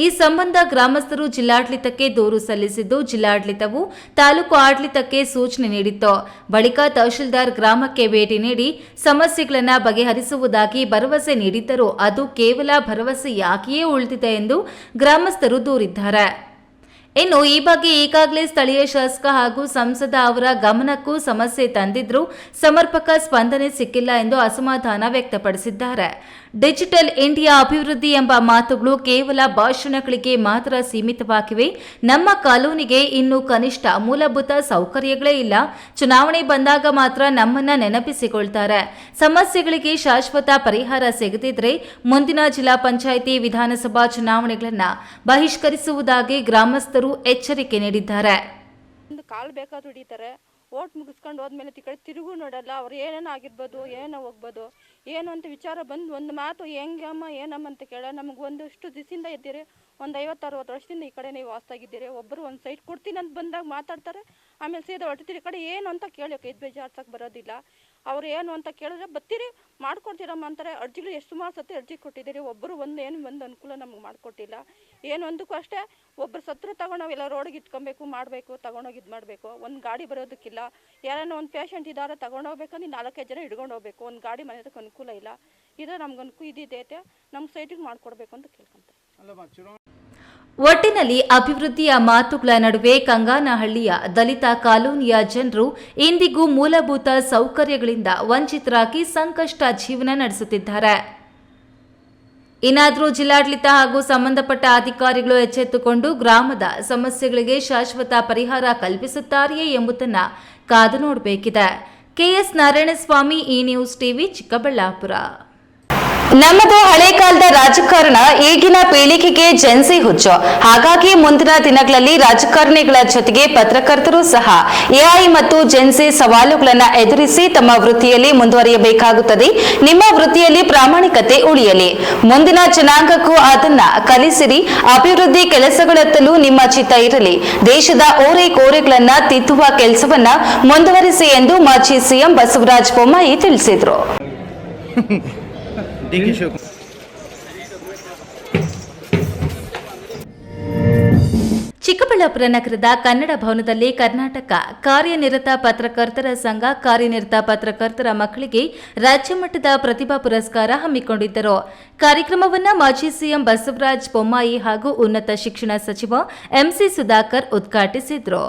ಈ ಸಂಬಂಧ ಗ್ರಾಮಸ್ಥರು ಜಿಲ್ಲಾಡಳಿತಕ್ಕೆ ದೂರು ಸಲ್ಲಿಸಿದ್ದು, ಜಿಲ್ಲಾಡಳಿತವು ತಾಲೂಕು ಆಡಳಿತಕ್ಕೆ ಸೂಚನೆ ನೀಡಿತ್ತು. ಬಳಿಕ ತಹಶೀಲ್ದಾರ್ ಗ್ರಾಮಕ್ಕೆ ಭೇಟಿ ನೀಡಿ ಸಮಸ್ಯೆಗಳನ್ನು ಬಗೆಹರಿಸುವುದಾಗಿ ಭರವಸೆ ನೀಡಿದ್ದರೂ ಅದು ಕೇವಲ ಭರವಸೆಯಾಗಿಯೇ ಉಳಿದಿದೆ ಎಂದು ಗ್ರಾಮಸ್ಥರು ದೂರಿದ್ದಾರೆ. ಇನ್ನು ಈ ಬಗ್ಗೆ ಈಗಾಗಲೇ ಸ್ಥಳೀಯ ಶಾಸಕ ಹಾಗೂ ಸಂಸದ ಅವರ ಗಮನಕ್ಕೂ ಸಮಸ್ಯೆ ತಂದಿದ್ರೂ ಸಮರ್ಪಕ ಸ್ಪಂದನೆ ಸಿಕ್ಕಿಲ್ಲ ಎಂದು ಅಸಮಾಧಾನ ವ್ಯಕ್ತಪಡಿಸಿದ್ದಾರೆ. ಡಿಜಿಟಲ್ ಇಂಡಿಯಾ ಅಭಿವೃದ್ಧಿ ಎಂಬ ಮಾತುಗಳು ಕೇವಲ ಭಾಷಣಗಳಿಗೆ ಮಾತ್ರ ಸೀಮಿತವಾಗಿವೆ. ನಮ್ಮ ಕಾಲೋನಿಗೆ ಇನ್ನೂ ಕನಿಷ್ಠ ಮೂಲಭೂತ ಸೌಕರ್ಯಗಳೇ ಇಲ್ಲ. ಚುನಾವಣೆ ಬಂದಾಗ ಮಾತ್ರ ನಮ್ಮನ್ನ ನೆನಪಿಸಿಕೊಳ್ತಾರೆ. ಸಮಸ್ಯೆಗಳಿಗೆ ಶಾಶ್ವತ ಪರಿಹಾರ ಸಿಗದಿದ್ರೆ ಮುಂದಿನ ಜಿಲ್ಲಾ ಪಂಚಾಯಿತಿ, ವಿಧಾನಸಭಾ ಚುನಾವಣೆಗಳನ್ನು ಬಹಿಷ್ಕರಿಸುವುದಾಗಿ ಗ್ರಾಮಸ್ಥರು ಎಚ್ಚರಿಕೆ ನೀಡಿದ್ದಾರೆ. ಒಂದು ಕಾಲು ಬೇಕಾದ್ರೂ ಹಿಡಿತಾರೆ. ಓಟ್ ಮುಗಿಸ್ಕೊಂಡು ಹೋದ್ಮೇಲೆ ತಿರುಗು ನೋಡಲ್ಲ. ಅವ್ರು ಏನೇನೋ ಆಗಿರ್ಬೋದು, ಏನೋ ಹೋಗ್ಬೋದು, ಏನು ಅಂತ ವಿಚಾರ ಬಂದು ಒಂದು ಮಾತು ಹೆಂಗಮ್ಮ ಏನಮ್ಮ ಅಂತ ಕೇಳ. ನಮಗೆ ಒಂದಷ್ಟು ದಿವಸದಿಂದ ಇದ್ದೀರಿ, ಒಂದು 50-60 ವರ್ಷದಿಂದ ಈ ಕಡೆ ನೀವು ವಾಸ್ತಾಗಿದ್ದೀರಿ. ಒಬ್ಬರು ಒಂದು ಸೈಟ್ ಕೊಡ್ತೀನಿ ಅಂತ ಬಂದಾಗ ಮಾತಾಡ್ತಾರೆ, ಆಮೇಲೆ ಸೀದಾ ಹೊಡ್ತೀರಿ. ಈ ಕಡೆ ಏನು ಅಂತ ಕೇಳೋಕೆ ಇದು ಬೇಜಾರ್ಸಕ್ಕೆ ಬರೋದಿಲ್ಲ. ಅವ್ರು ಏನು ಅಂತ ಕೇಳಿದ್ರೆ ಬತ್ತೀರಿ ಮಾಡ್ಕೊಡ್ತೀರಮ್ಮ ಅಂತಾರೆ. ಅರ್ಜಿಗಳು ಎಷ್ಟು ಸುಮಾರು ಸತಿ ಅರ್ಜಿ ಕೊಟ್ಟಿದ್ದೀರಿ, ಒಬ್ಬರು ಒಂದು ಅನುಕೂಲ ನಮಗೆ ಮಾಡಿಕೊಟ್ಟಿಲ್ಲ. ಏನು ಒಂದಕ್ಕೂ ಅಷ್ಟೇ, ಒಬ್ಬರು ಸತ್ರ ತಗೊಂಡೋಗಿಲ್ಲ, ರೋಡಿಗೆ ಇಟ್ಕೊಬೇಕು, ಮಾಡಬೇಕು, ತಗೊಂಡೋಗಿ ಇದು ಮಾಡಬೇಕು. ಒಂದು ಗಾಡಿ ಬರೋದಕ್ಕಿಲ್ಲ. ಯಾರನ್ನ ಒಂದು ಪೇಷಂಟ್ ಇದ್ದಾರೆ ತಗೊಂಡೋಗ್ಬೇಕಂದ್ರೆ 4-5 ಜನ ಹಿಡ್ಕೊಂಡು ಹೋಗ್ಬೇಕು. ಒಂದು ಗಾಡಿ ಮನೆಯದಕ್ಕೆ ಅನುಕೂಲ ಇಲ್ಲ. ಇದು ನಮ್ಗೆ ಇದಿದೈತೆ, ನಮ್ಮ ಸೈಟಿಗೆ ಮಾಡಿಕೊಡ್ಬೇಕು ಅಂತ ಕೇಳ್ಕೊಂತಾರೆ. ಒಟ್ಟಿನಲ್ಲಿ ಅಭಿವೃದ್ಧಿಯ ಮಾತುಗಳ ನಡುವೆ ಕಂಗಾನಹಳ್ಳಿಯ ದಲಿತ ಕಾಲೋನಿಯ ಜನರು ಇಂದಿಗೂ ಮೂಲಭೂತ ಸೌಕರ್ಯಗಳಿಂದ ವಂಚಿತರಾಗಿ ಸಂಕಷ್ಟ ಜೀವನ ನಡೆಸುತ್ತಿದ್ದಾರೆ. ಇನ್ನಾದರೂ ಜಿಲ್ಲಾಡಳಿತ ಹಾಗೂ ಸಂಬಂಧಪಟ್ಟ ಅಧಿಕಾರಿಗಳು ಎಚ್ಚೆತ್ತುಕೊಂಡು ಗ್ರಾಮದ ಸಮಸ್ಯೆಗಳಿಗೆ ಶಾಶ್ವತ ಪರಿಹಾರ ಕಲ್ಪಿಸುತ್ತಾರೆಯೇ ಎಂಬುದನ್ನು ಕಾದು ನೋಡಬೇಕಿದೆ. ಕೆಎಸ್ ನಾರಾಯಣಸ್ವಾಮಿ, ಈ ನ್ಯೂಸ್ ಟಿವಿ, ಚಿಕ್ಕಬಳ್ಳಾಪುರ. ನಮ್ಮದು ಹಳೆ ಕಾಲದ ರಾಜಕಾರಣ ಈಗಿನ ಪೀಳಿಗೆಗೆ ಜೆನ್ಸಿ ಹುಚ್ಚು. ಹಾಗಾಗಿ ಮುಂದಿನ ದಿನಗಳಲ್ಲಿ ರಾಜಕಾರಣಿಗಳ ಜೊತೆಗೆ ಪತ್ರಕರ್ತರು ಸಹ ಎಐ ಮತ್ತು ಜೆನ್ಸಿ ಸವಾಲುಗಳನ್ನು ಎದುರಿಸಿ ತಮ್ಮ ವೃತ್ತಿಯಲ್ಲಿ ಮುಂದುವರಿಯಬೇಕಾಗುತ್ತದೆ. ನಿಮ್ಮ ವೃತ್ತಿಯಲ್ಲಿ ಪ್ರಾಮಾಣಿಕತೆ ಉಳಿಯಲಿ. ಮುಂದಿನ ಜನಾಂಗಕ್ಕೂ ಅದನ್ನ ಕಲಿಸಿರಿ. ಅಭಿವೃದ್ಧಿ ಕೆಲಸಗಳತ್ತಲೂ ನಿಮ್ಮ ಚಿತ್ತ ಇರಲಿ. ದೇಶದ ಓರೆ ಕೋರೆಗಳನ್ನ ತಿದ್ದುವ ಕೆಲಸವನ್ನ ಮುಂದುವರಿಸಿ ಎಂದು ಮಾಜಿ ಸಿಎಂ ಬಸವರಾಜ ಬೊಮ್ಮಾಯಿ ತಿಳಿಸಿದರು. ಚಿಕ್ಕಬಳ್ಳಾಪುರ ನಗರದ ಕನ್ನಡ ಭವನದಲ್ಲಿ ಕರ್ನಾಟಕ ಕಾರ್ಯನಿರತ ಪತ್ರಕರ್ತರ ಸಂಘ ಕಾರ್ಯನಿರತ ಪತ್ರಕರ್ತರ ಮಕ್ಕಳಿಗೆ ರಾಜ್ಯ ಮಟ್ಟದ ಪ್ರತಿಭಾ ಪುರಸ್ಕಾರ ಹಮ್ಮಿಕೊಂಡಿದ್ದರು. ಕಾರ್ಯಕ್ರಮವನ್ನು ಮಾಜಿ ಸಿಎಂ ಬಸವರಾಜ ಬೊಮ್ಮಾಯಿ ಹಾಗೂ ಉನ್ನತ ಶಿಕ್ಷಣ ಸಚಿವ ಎಂಸಿ ಸುಧಾಕರ್ ಉದ್ಘಾಟಿಸಿದರು.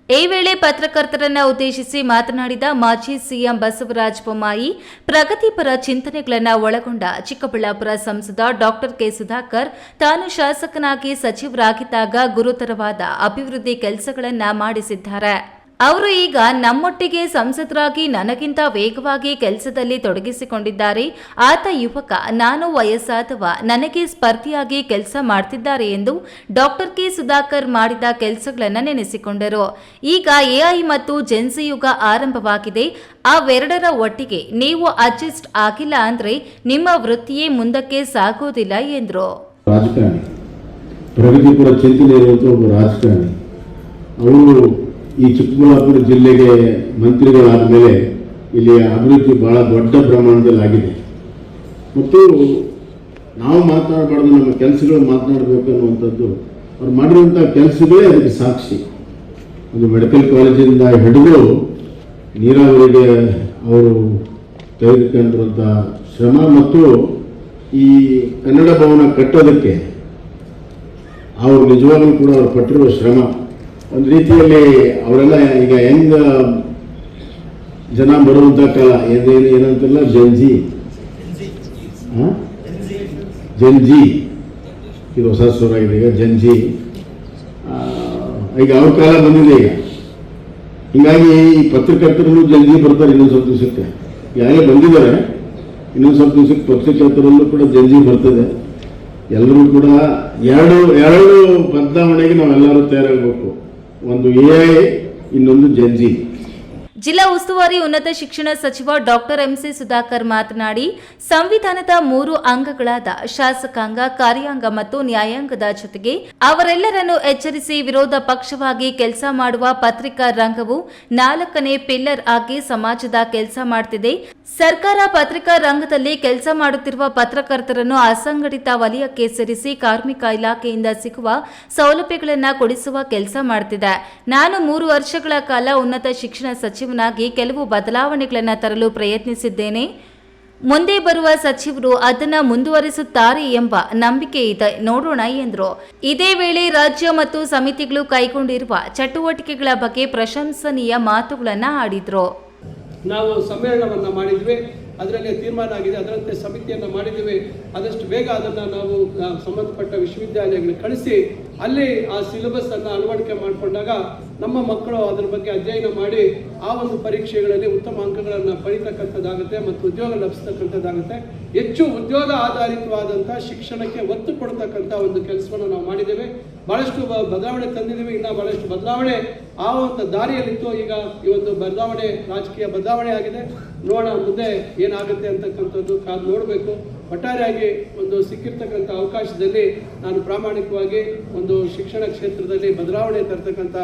ಈ ವೇಳೆ ಪತ್ರಕರ್ತರನ್ನ ಉದ್ದೇಶಿಸಿ ಮಾತನಾಡಿದ ಮಾಜಿ ಸಿಎಂ ಬಸವರಾಜ ಬೊಮ್ಮಾಯಿ, ಪ್ರಗತಿಪರ ಚಿಂತನೆಗಳನ್ನು ಒಳಗೊಂಡ ಚಿಕ್ಕಬಳ್ಳಾಪುರ ಸಂಸದ ಡಾಕ್ಟರ್ ಕೆ ಸುಧಾಕರ್ ತಾನು ಶಾಸಕನಾಗಿ ಸಚಿವರಾಗಿದ್ದಾಗ ಗುರುತರವಾದ ಅಭಿವೃದ್ಧಿ ಕೆಲಸಗಳನ್ನು ಮಾಡಿಸಿದ್ದಾರೆ. ಅವರು ಈಗ ನಮ್ಮೊಟ್ಟಿಗೆ ಸಂಸದರಾಗಿ ನನಗಿಂತ ವೇಗವಾಗಿ ಕೆಲಸದಲ್ಲಿ ತೊಡಗಿಸಿಕೊಂಡಿದ್ದಾರೆ. ಆತ ಯುವಕ, ನಾನು ವಯಸ್ಸಾದವ, ನನಗೆ ಸ್ಪರ್ಧಿಯಾಗಿ ಕೆಲಸ ಮಾಡ್ತಿದ್ದಾರೆ ಎಂದು ಡಾಕ್ಟರ್ ಕೆ ಸುಧಾಕರ್ ಮಾಡಿದ ಕೆಲಸಗಳನ್ನು ನೆನೆಸಿಕೊಂಡರು. ಈಗ ಎಐ ಮತ್ತು ಜೆನ್ಸಿ ಯುಗ ಆರಂಭವಾಗಿದೆ. ಅವೆರಡರ ಒಟ್ಟಿಗೆ ನೀವು ಅಡ್ಜಸ್ಟ್ ಆಗಿಲ್ಲ ಅಂದ್ರೆ ನಿಮ್ಮ ವೃತ್ತಿಯೇ ಮುಂದಕ್ಕೆ ಸಾಗೋದಿಲ್ಲ ಎಂದರು. ರಾಜಕಾರಣಿ, ಪ್ರಗತಿಪರ ಚಿಂತನೆ ಇರುವಂಥ ಒಬ್ಬ ರಾಜಕಾರಣಿ, ಅವರು ಈ ಚಿಕ್ಕಬಳ್ಳಾಪುರ ಜಿಲ್ಲೆಗೆ ಮಂತ್ರಿಗಳಾದ ಮೇಲೆ ಇಲ್ಲಿ ಅಭಿವೃದ್ಧಿ ಬಹಳ ದೊಡ್ಡ ಪ್ರಮಾಣದಲ್ಲಿ ಆಗಿದೆ. ಮತ್ತು ನಾವು ಮಾತನಾಡಬಾರ್ದು, ನಮ್ಮ ಕೆಲಸಗಳು ಮಾತನಾಡಬೇಕು ಅನ್ನುವಂಥದ್ದು ಅವ್ರು ಮಾಡಿರುವಂಥ ಕೆಲಸಗಳೇ ಅದಕ್ಕೆ ಸಾಕ್ಷಿ. ಒಂದು ಮೆಡಿಕಲ್ ಕಾಲೇಜಿಂದ ಹಿಡಿದು ನೀರಾವರಿಗೆ ಅವರು ತೆಗೆದುಕೊಂಡಿರುವಂಥ ಶ್ರಮ ಮತ್ತು ಈ ಕನ್ನಡ ಭವನ ಕಟ್ಟೋದಕ್ಕೆ ಅವರು ನಿಜವಾಗ್ಲೂ ಕೂಡ ಅವ್ರು ಪಟ್ಟಿರುವ ಶ್ರಮ, ಒಂದು ರೀತಿಯಲ್ಲಿ ಅವರೆಲ್ಲ ಈಗ ಹೆಂಗ ಜನ ಬರುವಂಥ ಕಾಲ ಏನಂತಲ್ಲ, ಜೆನ್ಜಿ ಇದು ಹೊಸ ಸ್ವರಾಗಿದೆ. ಈಗ ಜೆನ್ಜಿ ಈಗ ಅವ್ರ ಕಾಲ ಬಂದಿದೆ. ಈಗ ಹೀಗಾಗಿ ಈ ಪತ್ರಕರ್ತರಲ್ಲೂ ಜೆನ್ಜಿ ಬರ್ತಾರೆ. ಇನ್ನೊಂದು ಸ್ವಲ್ಪ ದಿವಸಕ್ಕೆ ಯಾರೇ ಬಂದಿದ್ದಾರೆ, ಇನ್ನೊಂದು ಸ್ವಲ್ಪ ದಿವಸಕ್ಕೆ ಪತ್ರಕರ್ತರಲ್ಲೂ ಕೂಡ ಜೆನ್ಜಿ ಬರ್ತದೆ. ಎಲ್ಲರೂ ಕೂಡ ಎರಡು ಬದಲಾವಣೆಗೆ ನಾವೆಲ್ಲರೂ ತಯಾರಾಗಬೇಕು. ಒಂದು ಎಐ, ಇನ್ನೊಂದು ಜೆನ್ಜಿ. ಜಿಲ್ಲಾ ಉಸ್ತುವಾರಿ ಉನ್ನತ ಶಿಕ್ಷಣ ಸಚಿವ ಡಾಕ್ಟರ್ ಎಂಸಿ ಸುಧಾಕರ್ ಮಾತನಾಡಿ, ಸಂವಿಧಾನದ 3 ಅಂಗಗಳಾದ ಶಾಸಕಾಂಗ, ಕಾರ್ಯಾಂಗ ಮತ್ತು ನ್ಯಾಯಾಂಗದ ಜೊತೆಗೆ ಅವರೆಲ್ಲರನ್ನು ಎಚ್ಚರಿಸಿ ವಿರೋಧ ಪಕ್ಷವಾಗಿ ಕೆಲಸ ಮಾಡುವ ಪತ್ರಿಕಾ ರಂಗವು 4ನೇ ಪಿಲ್ಲರ್ ಆಗಿ ಸಮಾಜದ ಕೆಲಸ ಮಾಡುತ್ತಿದೆ. ಸರ್ಕಾರ ಪತ್ರಿಕಾ ರಂಗದಲ್ಲಿ ಕೆಲಸ ಮಾಡುತ್ತಿರುವ ಪತ್ರಕರ್ತರನ್ನು ಅಸಂಘಟಿತ ವಲಯಕ್ಕೆ ಸೇರಿಸಿ ಕಾರ್ಮಿಕ ಇಲಾಖೆಯಿಂದ ಸಿಗುವ ಸೌಲಭ್ಯಗಳನ್ನು ಕೊಡಿಸುವ ಕೆಲಸ ಮಾಡುತ್ತಿದೆ. ನಾನು 3 ವರ್ಷಗಳ ಕಾಲ ಉನ್ನತ ಶಿಕ್ಷಣ ಸಚಿವನಾಗಿ ಕೆಲವು ಬದಲಾವಣೆಗಳನ್ನು ತರಲು ಪ್ರಯತ್ನಿಸಿದ್ದೇನೆ. ಮುಂದೆ ಬರುವ ಸಚಿವರು ಅದನ್ನು ಮುಂದುವರಿಸುತ್ತಾರೆ ಎಂಬ ನಂಬಿಕೆ ಇದೆ, ನೋಡೋಣ ಎಂದರು. ಇದೇ ವೇಳೆ ರಾಜ್ಯ ಮತ್ತು ಸಮಿತಿಗಳು ಕೈಗೊಂಡಿರುವ ಚಟುವಟಿಕೆಗಳ ಬಗ್ಗೆ ಪ್ರಶಂಸನೀಯ ಮಾತುಗಳನ್ನು ಆಡಿದರು. ನಾವು ಸಮ್ಮೇಳನವನ್ನು ಮಾಡಿದ್ವಿ, ಅದರಲ್ಲಿ ತೀರ್ಮಾನ ಆಗಿದೆ, ಅದರಂತೆ ಸಮಿತಿಯನ್ನು ಮಾಡಿದ್ದೀವಿ. ಆದಷ್ಟು ಬೇಗ ಅದನ್ನು ನಾವು ಸಂಬಂಧಪಟ್ಟ ವಿಶ್ವವಿದ್ಯಾಲಯಗಳಿಗೆ ಕಳಿಸಿ ಅಲ್ಲಿ ಆ ಸಿಲೆಬಸ್ಸನ್ನು ಅಳವಡಿಕೆ ಮಾಡಿಕೊಂಡಾಗ ನಮ್ಮ ಮಕ್ಕಳು ಅದರ ಬಗ್ಗೆ ಅಧ್ಯಯನ ಮಾಡಿ ಆ ಒಂದು ಪರೀಕ್ಷೆಗಳಲ್ಲಿ ಉತ್ತಮ ಅಂಕಗಳನ್ನು ಪಡಿತಕ್ಕಂಥದ್ದಾಗುತ್ತೆ ಮತ್ತು ಉದ್ಯೋಗ ಲಭಿಸ್ತಕ್ಕಂಥದ್ದಾಗುತ್ತೆ. ಹೆಚ್ಚು ಉದ್ಯೋಗ ಆಧಾರಿತವಾದಂಥ ಶಿಕ್ಷಣಕ್ಕೆ ಒತ್ತು ಕೊಡ್ತಕ್ಕಂಥ ಒಂದು ಕೆಲಸವನ್ನು ನಾವು ಮಾಡಿದ್ದೇವೆ. ಭಾಳಷ್ಟು ಬದಲಾವಣೆ ತಂದಿದ್ದೀವಿ. ಇನ್ನು ಭಾಳಷ್ಟು ಬದಲಾವಣೆ ಆ ಒಂದು ದಾರಿಯಲ್ಲಿತ್ತು. ಈಗ ಈ ಒಂದು ಬದಲಾವಣೆ, ರಾಜಕೀಯ ಬದಲಾವಣೆ ಆಗಿದೆ. ನೋಡೋಣ ಮುಂದೆ ಏನಾಗುತ್ತೆ ಅಂತಕ್ಕಂಥದ್ದು ಕಾದು ನೋಡಬೇಕು. ಒಟ್ಟಾರೆಯಾಗಿ ಒಂದು ಸಿಕ್ಕಿರ್ತಕ್ಕಂಥ ಅವಕಾಶದಲ್ಲಿ ನಾನು ಪ್ರಾಮಾಣಿಕವಾಗಿ ಒಂದು ಶಿಕ್ಷಣ ಕ್ಷೇತ್ರದಲ್ಲಿ ಬದಲಾವಣೆ ತರ್ತಕ್ಕಂಥ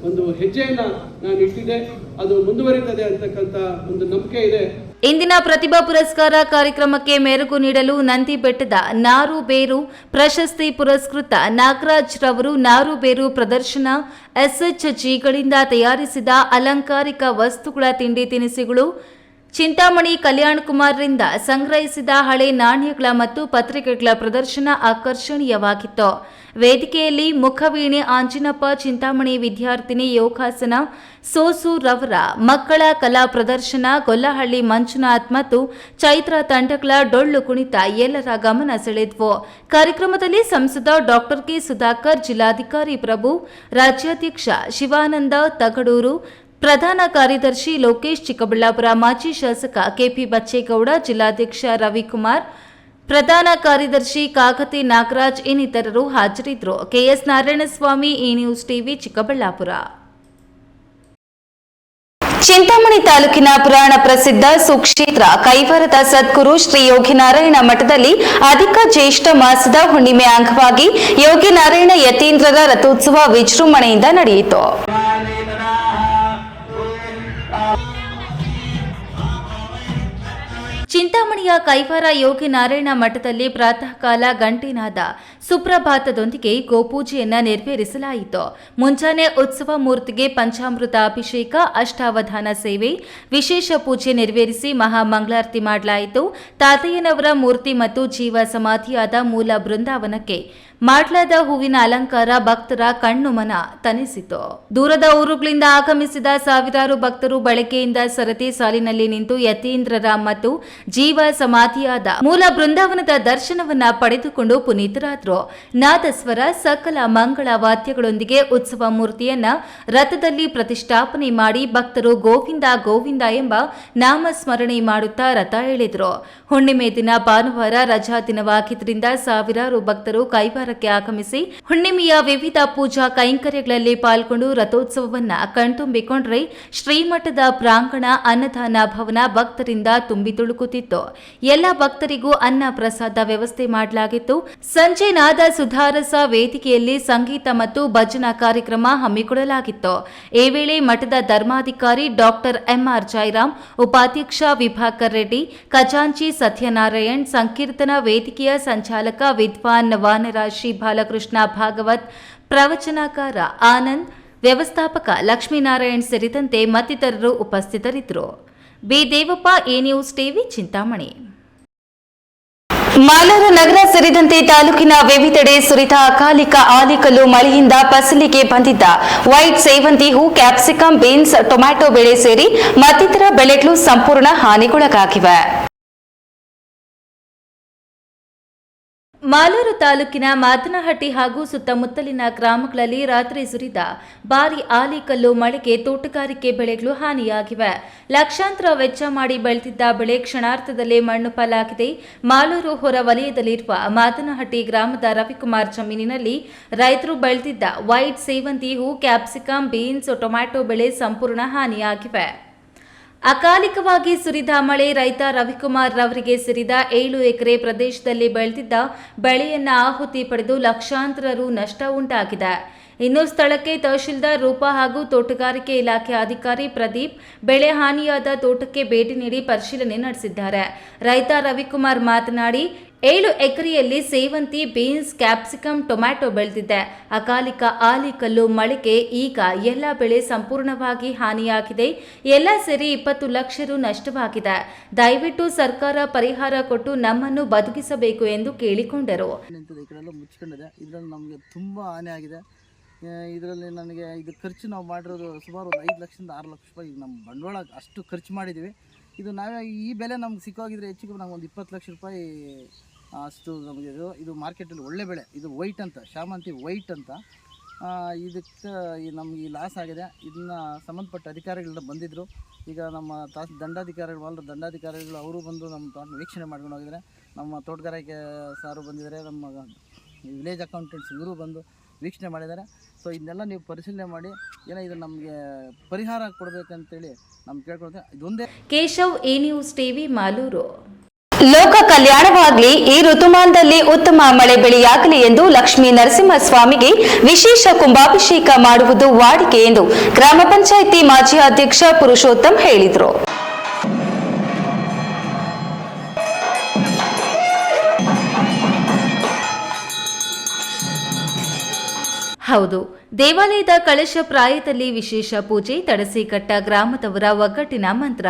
ಒಂದು ಹೆಜ್ಜೆಯನ್ನು ನಾನು ಇಟ್ಟಿದ್ದೆ. ಅದು ಮುಂದುವರಿತದೆ ಅಂತಕ್ಕಂಥ ಒಂದು ನಂಬಿಕೆ ಇದೆ. ಇಂದಿನ ಪ್ರತಿಭಾ ಪುರಸ್ಕಾರ ಕಾರ್ಯಕ್ರಮಕ್ಕೆ ಮೆರುಗು ನೀಡಲು ನಂದಿ ಬೆಟ್ಟದ ನಾರು ಬೇರು ಪ್ರಶಸ್ತಿ ಪುರಸ್ಕೃತ ನಾಗರಾಜ್ ರವರು ನಾರು ಬೇರು ಪ್ರದರ್ಶನ, SHGಗಳಿಂದ ತಯಾರಿಸಿದ ಅಲಂಕಾರಿಕ ವಸ್ತುಗಳ ತಿಂಡಿ ತಿನಿಸುಗಳು, ಚಿಂತಾಮಣಿ ಕಲ್ಯಾಣ್ ಕುಮಾರ್ರಿಂದ ಸಂಗ್ರಹಿಸಿದ ಹಳೆ ನಾಣ್ಯಗಳ ಮತ್ತು ಪತ್ರಿಕೆಗಳ ಪ್ರದರ್ಶನ ಆಕರ್ಷಣೀಯವಾಗಿತ್ತು. ವೇದಿಕೆಯಲ್ಲಿ ಮುಖವೀಣೆ ಆಂಜಿನಪ್ಪ, ಚಿಂತಾಮಣಿ ವಿದ್ಯಾರ್ಥಿನಿ ಯೋಗಾಸನ ಸೋಸು ರವರ ಮಕ್ಕಳ ಕಲಾ ಪ್ರದರ್ಶನ, ಗೊಲ್ಲಹಳ್ಳಿ ಮಂಜುನಾಥ್ ಮತ್ತು ಚೈತ್ರ ತಂಡಗಳ ಡೊಳ್ಳು ಕುಣಿತ ಎಲ್ಲರ ಗಮನ ಸೆಳೆದ್ವು. ಕಾರ್ಯಕ್ರಮದಲ್ಲಿ ಸಂಸದ ಡಾಕ್ಟರ್ ಕೆ ಸುಧಾಕರ್, ಜಿಲ್ಲಾಧಿಕಾರಿ ಪ್ರಭು, ರಾಜ್ಯಾಧ್ಯಕ್ಷ ಶಿವಾನಂದ ತಗಡೂರು, ಪ್ರಧಾನ ಕಾರ್ಯದರ್ಶಿ ಲೋಕೇಶ್ ಚಿಕ್ಕಬಳ್ಳಾಪುರ, ಮಾಜಿ ಶಾಸಕ ಕೆಪಿ ಬಚ್ಚೇಗೌಡ, ಜಿಲ್ಲಾಧ್ಯಕ್ಷ ರವಿಕುಮಾರ್, ಪ್ರಧಾನ ಕಾರ್ಯದರ್ಶಿ ಕಾಕತಿ ನಾಗರಾಜ್ ಇನ್ನಿತರರು ಹಾಜರಿದ್ದರು. ಕೆಎಸ್ ನಾರಾಯಣಸ್ವಾಮಿ, ಈ ನ್ಯೂಸ್ ಟಿವಿ, ಚಿಕ್ಕಬಳ್ಳಾಪುರ. ಚಿಂತಾಮಣಿ ತಾಲೂಕಿನ ಪುರಾಣ ಪ್ರಸಿದ್ಧ ಸುಕ್ಷೇತ್ರ ಕೈವಾರದ ಸದ್ಗುರು ಶ್ರೀ ಯೋಗಿನಾರಾಯಣ ಮಠದಲ್ಲಿ ಅಧಿಕ ಜ್ಯೇಷ್ಠ ಮಾಸದ ಹುಣ್ಣಿಮೆ ಅಂಗವಾಗಿ ಯೋಗಿನಾರಾಯಣ ಯತೀಂದ್ರರ ರಥೋತ್ಸವ ವಿಜೃಂಭಣೆಯಿಂದ ನಡೆಯಿತು. ಚಿಂತಾಮಣಿಯ ಕೈವಾರ ಯೋಗಿನಾರಾಯಣ ಮಠದಲ್ಲಿ ಪ್ರಾತಃ ಕಾಲ ಗಂಟೆನಾದ ಸುಪ್ರಭಾತದೊಂದಿಗೆ ಗೋಪೂಜೆಯನ್ನ ನೆರವೇರಿಸಲಾಯಿತು. ಮುಂಜಾನೆ ಉತ್ಸವ ಮೂರ್ತಿಗೆ ಪಂಚಾಮೃತ ಅಭಿಷೇಕ, ಅಷ್ಟಾವಧಾನ ಸೇವೆ, ವಿಶೇಷ ಪೂಜೆ ನೆರವೇರಿಸಿ ಮಹಾಮಂಗಳಾರತಿ ಮಾಡಲಾಯಿತು. ತಾತಯ್ಯನವರ ಮೂರ್ತಿ ಮತ್ತು ಜೀವ ಸಮಾಧಿಯಾದ ಮೂಲ ಬೃಂದಾವನಕ್ಕೆ ಮಾಡಲಾದ ಹೂವಿನ ಅಲಂಕಾರ ಭಕ್ತರ ಕಣ್ಣು ಮನ ತಣಿಸಿತು. ದೂರದ ಊರುಗಳಿಂದ ಆಗಮಿಸಿದ ಸಾವಿರಾರು ಭಕ್ತರು ಬೆಳಗ್ಗೆಯಿಂದ ಸರತಿ ಸಾಲಿನಲ್ಲಿ ನಿಂತು ಯತೀಂದ್ರರ ಮತ್ತು ಜೀವ ಸಮಾಧಿಯಾದ ಮೂಲ ಬೃಂದಾವನದ ದರ್ಶನವನ್ನ ಪಡೆದುಕೊಂಡು ಪುನೀತರಾದರು. ನಾದಸ್ವರ, ಸಕಲ ಮಂಗಳ ವಾದ್ಯಗಳೊಂದಿಗೆ ಉತ್ಸವ ಮೂರ್ತಿಯನ್ನ ರಥದಲ್ಲಿ ಪ್ರತಿಷ್ಠಾಪನೆ ಮಾಡಿ ಭಕ್ತರು ಗೋವಿಂದ ಗೋವಿಂದ ಎಂಬ ನಾಮಸ್ಮರಣೆ ಮಾಡುತ್ತಾ ರಥ ಎಳೆದರು. ಹುಣ್ಣಿಮೆ ದಿನ ಭಾನುವಾರ ರಜಾ ದಿನವಾಗಿದ್ದರಿಂದ ಸಾವಿರಾರು ಭಕ್ತರು ಕೈವಾರಕ್ಕೆ ಆಗಮಿಸಿ ಹುಣ್ಣಿಮೆಯ ವಿವಿಧ ಪೂಜಾ ಕೈಂಕರ್ಯಗಳಲ್ಲಿ ಪಾಲ್ಗೊಂಡು ರಥೋತ್ಸವವನ್ನ ಕಣ್ತುಂಬಿಕೊಂಡ್ರೆ ಶ್ರೀಮಠದ ಪ್ರಾಂಗಣ ಅನ್ನದಾನ ಭವನ ಭಕ್ತರಿಂದ ತುಂಬಿ ತುಳುಕುತ್ತಿತ್ತು. ಎಲ್ಲ ಭಕ್ತರಿಗೂ ಅನ್ನ ಪ್ರಸಾದ ವ್ಯವಸ್ಥೆ ಮಾಡಲಾಗಿತ್ತು. ಸಂಜೆ ನಾದ ಸುಧಾರಸ ವೇದಿಕೆಯಲ್ಲಿ ಸಂಗೀತ ಮತ್ತು ಭಜನಾ ಕಾರ್ಯಕ್ರಮ ಹಮ್ಮಿಕೊಳ್ಳಲಾಗಿತ್ತು. ಈ ವೇಳೆ ಮಠದ ಧರ್ಮಾಧಿಕಾರಿ ಡಾಕ್ಟರ್ ಎಂಆರ್ ಜೈರಾಮ್, ಉಪಾಧ್ಯಕ್ಷ ವಿಭಾಕರ್ ರೆಡ್ಡಿ, ಖಜಾಂಚಿ ಸತ್ಯನಾರಾಯಣ್, ಸಂಕೀರ್ತನಾ ವೇದಿಕೆಯ ಸಂಚಾಲಕ ವಿದ್ವಾನ್ ವಾನರ ಶ್ರೀ ಬಾಲಕೃಷ್ಣ ಭಾಗವತ್, ಪ್ರವಚನಕಾರ ಆನಂದ್, ವ್ಯವಸ್ಥಾಪಕ ಲಕ್ಷ್ಮೀನಾರಾಯಣ್ ಸೇರಿದಂತೆ ಮತ್ತಿತರರು ಉಪಸ್ಥಿತರಿದ್ದರು. B Devappa, A news TV, Chintamani. Malur ನಗರ ಸೇರಿದಂತೆ ತಾಲೂಕಿನ ವಿವಿಧೆಡೆ ಸುರಿದ ಅಕಾಲಿಕ ಆಲಿಕಲ್ಲು ಮಳೆಯಿಂದ ಫಸಲಿಗೆ ಬಂದಿದ್ದ ವೈಟ್ ಸೇವಂತಿ ಹೂ, ಕ್ಯಾಪ್ಸಿಕಂ, ಬೀನ್ಸ್, ಟೊಮ್ಯಾಟೊ ಬೆಳೆ ಸೇರಿ ಮತ್ತಿತರ ಬೆಳೆಗಳು ಸಂಪೂರ್ಣ ಹಾನಿಗೊಳಗಾಗಿವೆ. ಮಾಲೂರು ತಾಲೂಕಿನ ಮಾದನಹಟ್ಟಿ ಹಾಗೂ ಸುತ್ತಮುತ್ತಲಿನ ಗ್ರಾಮಗಳಲ್ಲಿ ರಾತ್ರಿ ಸುರಿದ ಭಾರೀ ಆಲಿಕಲ್ಲು ಮಳೆಗೆ ತೋಟಗಾರಿಕೆ ಬೆಳೆಗಳು ಹಾನಿಯಾಗಿವೆ. ಲಕ್ಷಾಂತರ ವೆಚ್ಚ ಮಾಡಿ ಬೆಳೆದಿದ್ದ ಬೆಳೆ ಕ್ಷಣಾರ್ಧದಲ್ಲೇ ಮಣ್ಣು ಪಾಲಾಗಿದೆ. ಮಾಲೂರು ಹೊರ ವಲಯದಲ್ಲಿರುವ ಮಾದನಹಟ್ಟಿ ಗ್ರಾಮದ ರವಿಕುಮಾರ್ ಜಮೀನಿನಲ್ಲಿ ರೈತರು ಬೆಳೆದಿದ್ದ ವೈಟ್ ಸೇವಂತಿ ಹೂ, ಕ್ಯಾಪ್ಸಿಕಂ, ಬೀನ್ಸ್, ಟೊಮ್ಯಾಟೊ ಬೆಳೆ ಸಂಪೂರ್ಣ ಹಾನಿಯಾಗಿವೆ. ಅಕಾಲಿಕವಾಗಿ ಸುರಿದ ಮಳೆ ರೈತ ರವಿಕುಮಾರ್ ರವರಿಗೆ ಸೇರಿದ 7 ಎಕರೆ ಪ್ರದೇಶದಲ್ಲಿ ಬೆಳೆದಿದ್ದ ಬೆಳೆಯನ್ನ ಆಹುತಿ ಪಡೆದು ಲಕ್ಷಾಂತರ ರು ನಷ್ಟ ಉಂಟಾಗಿದೆ. ಇನ್ನು ಸ್ಥಳಕ್ಕೆ ತಹಶೀಲ್ದಾರ್ ರೂಪಾ ಹಾಗೂ ತೋಟಗಾರಿಕೆ ಇಲಾಖೆ ಅಧಿಕಾರಿ ಪ್ರದೀಪ್ ಬೆಳೆ ಹಾನಿಯಾದ ತೋಟಕ್ಕೆ ಭೇಟಿ ನೀಡಿ ಪರಿಶೀಲನೆ ನಡೆಸಿದ್ದಾರೆ. ರೈತ ರವಿಕುಮಾರ್ ಮಾತನಾಡಿ, 7 ಎಕರೆಯಲ್ಲಿ ಸೇವಂತಿ, ಬೀನ್ಸ್, ಕ್ಯಾಪ್ಸಿಕಂ, ಟೊಮ್ಯಾಟೊ ಬೆಳೆದಿದೆ. ಅಕಾಲಿಕ ಆಲಿಕಲ್ಲು ಮಳೆಗೆ ಈಗ ಎಲ್ಲ ಬೆಳೆ ಸಂಪೂರ್ಣವಾಗಿ ಹಾನಿಯಾಗಿದೆ. ಎಲ್ಲ ಸೇರಿ 20 ಲಕ್ಷ ರು ನಷ್ಟವಾಗಿದೆ. ದಯವಿಟ್ಟು ಸರ್ಕಾರ ಪರಿಹಾರ ಕೊಟ್ಟು ನಮ್ಮನ್ನು ಬದುಕಿಸಬೇಕು ಎಂದು ಕೇಳಿಕೊಂಡರು. ಮುಚ್ಕೊಂಡಿದೆ, ಇದರಲ್ಲಿ ನಮಗೆ ತುಂಬ ಹಾನಿ ಆಗಿದೆ. ಇದರಲ್ಲಿ ನನಗೆ ಇದು ಖರ್ಚು ನಾವು ಮಾಡಿರೋದು ಸುಮಾರು 5 ಲಕ್ಷದಿಂದ 6 ಲಕ್ಷ ರೂಪಾಯಿ ನಮ್ಮ ಬಂಡವಾಳ ಅಷ್ಟು ಖರ್ಚು ಮಾಡಿದ್ದೀವಿ. ಇದು ನಾವೇ ಈ ಬೆಲೆ ನಮ್ಗೆ ಸಿಕ್ಕೋಗಿದ್ರೆ ಹೆಚ್ಚಿಗೆ ನಮ್ಗೆ ಒಂದು 20 ಲಕ್ಷ ರೂಪಾಯಿ ಅಷ್ಟು ನಮಗೆ ಇದು ಮಾರ್ಕೆಟಲ್ಲಿ ಒಳ್ಳೆ ಬೆಳೆ. ಇದು ವೈಟ್ ಅಂತ, ಶಾಮಂತಿ ವೈಟ್ ಅಂತ. ಇದಕ್ಕೆ ನಮ್ಗೆ ಈ ಲಾಸ್ ಆಗಿದೆ. ಇದನ್ನ ಸಂಬಂಧಪಟ್ಟ ಅಧಿಕಾರಿಗಳೆಲ್ಲ ಬಂದಿದ್ದರು. ಈಗ ನಮ್ಮ ದಂಡಾಧಿಕಾರಿಗಳು ಅವರು ಬಂದು ನಮ್ಮ ತೋಟ ವೀಕ್ಷಣೆ ಮಾಡ್ಕೊಂಡು ಹೋಗಿದ್ದಾರೆ. ನಮ್ಮ ತೋಟಗಾರಿಕೆ ಸಾರು ಬಂದಿದ್ದಾರೆ, ನಮ್ಮ ವಿಲೇಜ್ ಅಕೌಂಟೆಂಟ್ಸ್ ಇವರು ಬಂದು ವೀಕ್ಷಣೆ ಮಾಡಿದ್ದಾರೆ. ಸೊ ಇದನ್ನೆಲ್ಲ ನೀವು ಪರಿಶೀಲನೆ ಮಾಡಿ ಏನೋ ಇದು ನಮಗೆ ಪರಿಹಾರ ಕೊಡಬೇಕಂತೇಳಿ ನಮ್ಗೆ ಕೇಳ್ಕೊಳ್ತೇವೆ. ಇದೊಂದೇ. Keshav, A news TV, Malur. ಲೋಕ ಕಲ್ಯಾಣವಾಗಲಿ, ಈ ಋತುಮಾನದಲ್ಲಿ ಉತ್ತಮ ಮಳೆ ಬೆಳೆಯಾಗಲಿ ಎಂದು ಲಕ್ಷ್ಮೀ ನರಸಿಂಹಸ್ವಾಮಿಗೆ ವಿಶೇಷ ಕುಂಭಾಭಿಷೇಕ ಮಾಡುವುದು ವಾಡಿಕೆ ಎಂದು ಗ್ರಾಮ ಪಂಚಾಯಿತಿ ಮಾಜಿ ಅಧ್ಯಕ್ಷ ಪುರುಷೋತ್ತಮ್ ಹೇಳಿದರು. ಹೌದು, ದೇವಾಲಯದ ಕಳಶ ಪ್ರಾಯದಲ್ಲಿ ವಿಶೇಷ ಪೂಜೆ, ತಡಸಿಘಟ್ಟ ಗ್ರಾಮದವರ ಒಗ್ಗಟ್ಟಿನ ಮಂತ್ರ,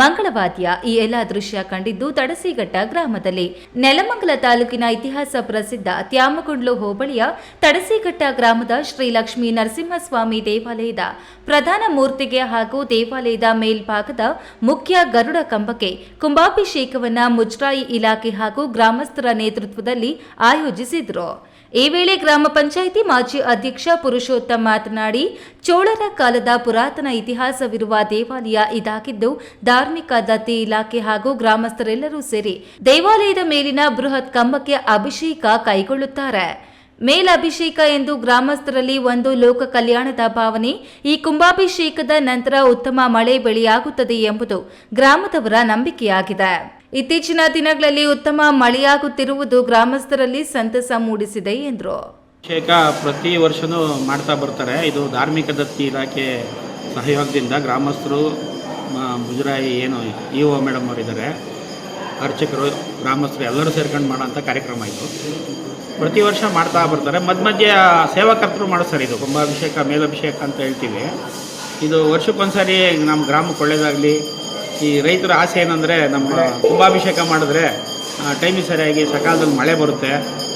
ಮಂಗಳವಾದ್ಯ ಈ ಎಲ್ಲ ದೃಶ್ಯ ಕಂಡಿದ್ದು ತಡಸಿಘಟ್ಟ ಗ್ರಾಮದಲ್ಲಿ. ನೆಲಮಂಗಲ ತಾಲೂಕಿನ ಇತಿಹಾಸ ಪ್ರಸಿದ್ಧ ತ್ಯಾಮಗೊಂಡ್ಲು ಹೋಬಳಿಯ ತಡಸಿಘಟ್ಟ ಗ್ರಾಮದ ಶ್ರೀ ಲಕ್ಷ್ಮೀ ನರಸಿಂಹಸ್ವಾಮಿ ದೇವಾಲಯದ ಪ್ರಧಾನ ಮೂರ್ತಿಗೆ ಹಾಗೂ ದೇವಾಲಯದ ಮೇಲ್ಭಾಗದ ಮುಖ್ಯ ಗರುಡ ಕಂಬಕ್ಕೆ ಕುಂಭಾಭಿಷೇಕವನ್ನ ಮುಜರಾಯಿ ಇಲಾಖೆ ಹಾಗೂ ಗ್ರಾಮಸ್ಥರ ನೇತೃತ್ವದಲ್ಲಿ ಆಯೋಜಿಸಿದ್ರು. ಈ ವೇಳೆ ಗ್ರಾಮ ಪಂಚಾಯಿತಿ ಮಾಜಿ ಅಧ್ಯಕ್ಷ ಪುರುಷೋತ್ತಮ್ ಮಾತನಾಡಿ, ಚೋಳರ ಕಾಲದ ಪುರಾತನ ಇತಿಹಾಸವಿರುವ ದೇವಾಲಯ ಇದಾಗಿದ್ದು ಧಾರ್ಮಿಕ ದತ್ತಿ ಇಲಾಖೆ ಹಾಗೂ ಗ್ರಾಮಸ್ಥರೆಲ್ಲರೂ ಸೇರಿ ದೇವಾಲಯದ ಮೇಲಿನ ಬೃಹತ್ ಕಂಬಕ್ಕೆ ಅಭಿಷೇಕ ಕೈಗೊಳ್ಳುತ್ತಾರೆ. ಮೇಲಭಿಷೇಕ ಎಂದು ಗ್ರಾಮಸ್ಥರಲ್ಲಿ ಒಂದು ಲೋಕ ಕಲ್ಯಾಣದ ಭಾವನೆ. ಈ ಕುಂಭಾಭಿಷೇಕದ ನಂತರ ಉತ್ತಮ ಮಳೆ ಬೆಳೆಯಾಗುತ್ತದೆ ಎಂಬುದು ಗ್ರಾಮದವರ ನಂಬಿಕೆಯಾಗಿದೆ. ಇತ್ತೀಚಿನ ದಿನಗಳಲ್ಲಿ ಉತ್ತಮ ಮಳೆಯಾಗುತ್ತಿರುವುದು ಗ್ರಾಮಸ್ಥರಲ್ಲಿ ಸಂತಸ ಮೂಡಿಸಿದೆ ಎಂದರು. ಅಭಿಷೇಕ ಪ್ರತಿ ವರ್ಷವೂ ಮಾಡ್ತಾ ಬರ್ತಾರೆ. ಇದು ಧಾರ್ಮಿಕ ದತ್ತಿ ಇಲಾಖೆ ಸಹಯೋಗದಿಂದ ಗ್ರಾಮಸ್ಥರು, ಮುಜರಾಯಿ ಏನು ಇ ಒ ಮೇಡಮ್ ಅವರಿದ್ದಾರೆ, ಅರ್ಚಕರು, ಗ್ರಾಮಸ್ಥರು ಎಲ್ಲರೂ ಸೇರ್ಕೊಂಡು ಮಾಡೋಂಥ ಕಾರ್ಯಕ್ರಮ ಇದು. ಪ್ರತಿ ವರ್ಷ ಮಾಡ್ತಾ ಬರ್ತಾರೆ. ಮಧ್ಯೆ ಸೇವಾಕರ್ತರು ಮಾಡಿಸ್ತಾರೆ. ಇದು ಕುಂಭಾಭಿಷೇಕ, ಮೇಲಭಿಷೇಕ ಅಂತ ಹೇಳ್ತೀವಿ. ಇದು ವರ್ಷಕ್ಕೊಂದ್ಸರಿ ನಮ್ಮ ಗ್ರಾಮಕ್ಕೆ ಒಳ್ಳೆಯದಾಗಲಿ. ಈ ರೈತರ ಆಸೆ ಏನಂದರೆ ನಮ್ಮ ಕುಂಭಾಭಿಷೇಕ ಮಾಡಿದ್ರೆ ಟೈಮಿಗೆ ಸರಿಯಾಗಿ ಸಕಾಲದಲ್ಲಿ ಮಳೆ ಬರುತ್ತೆ,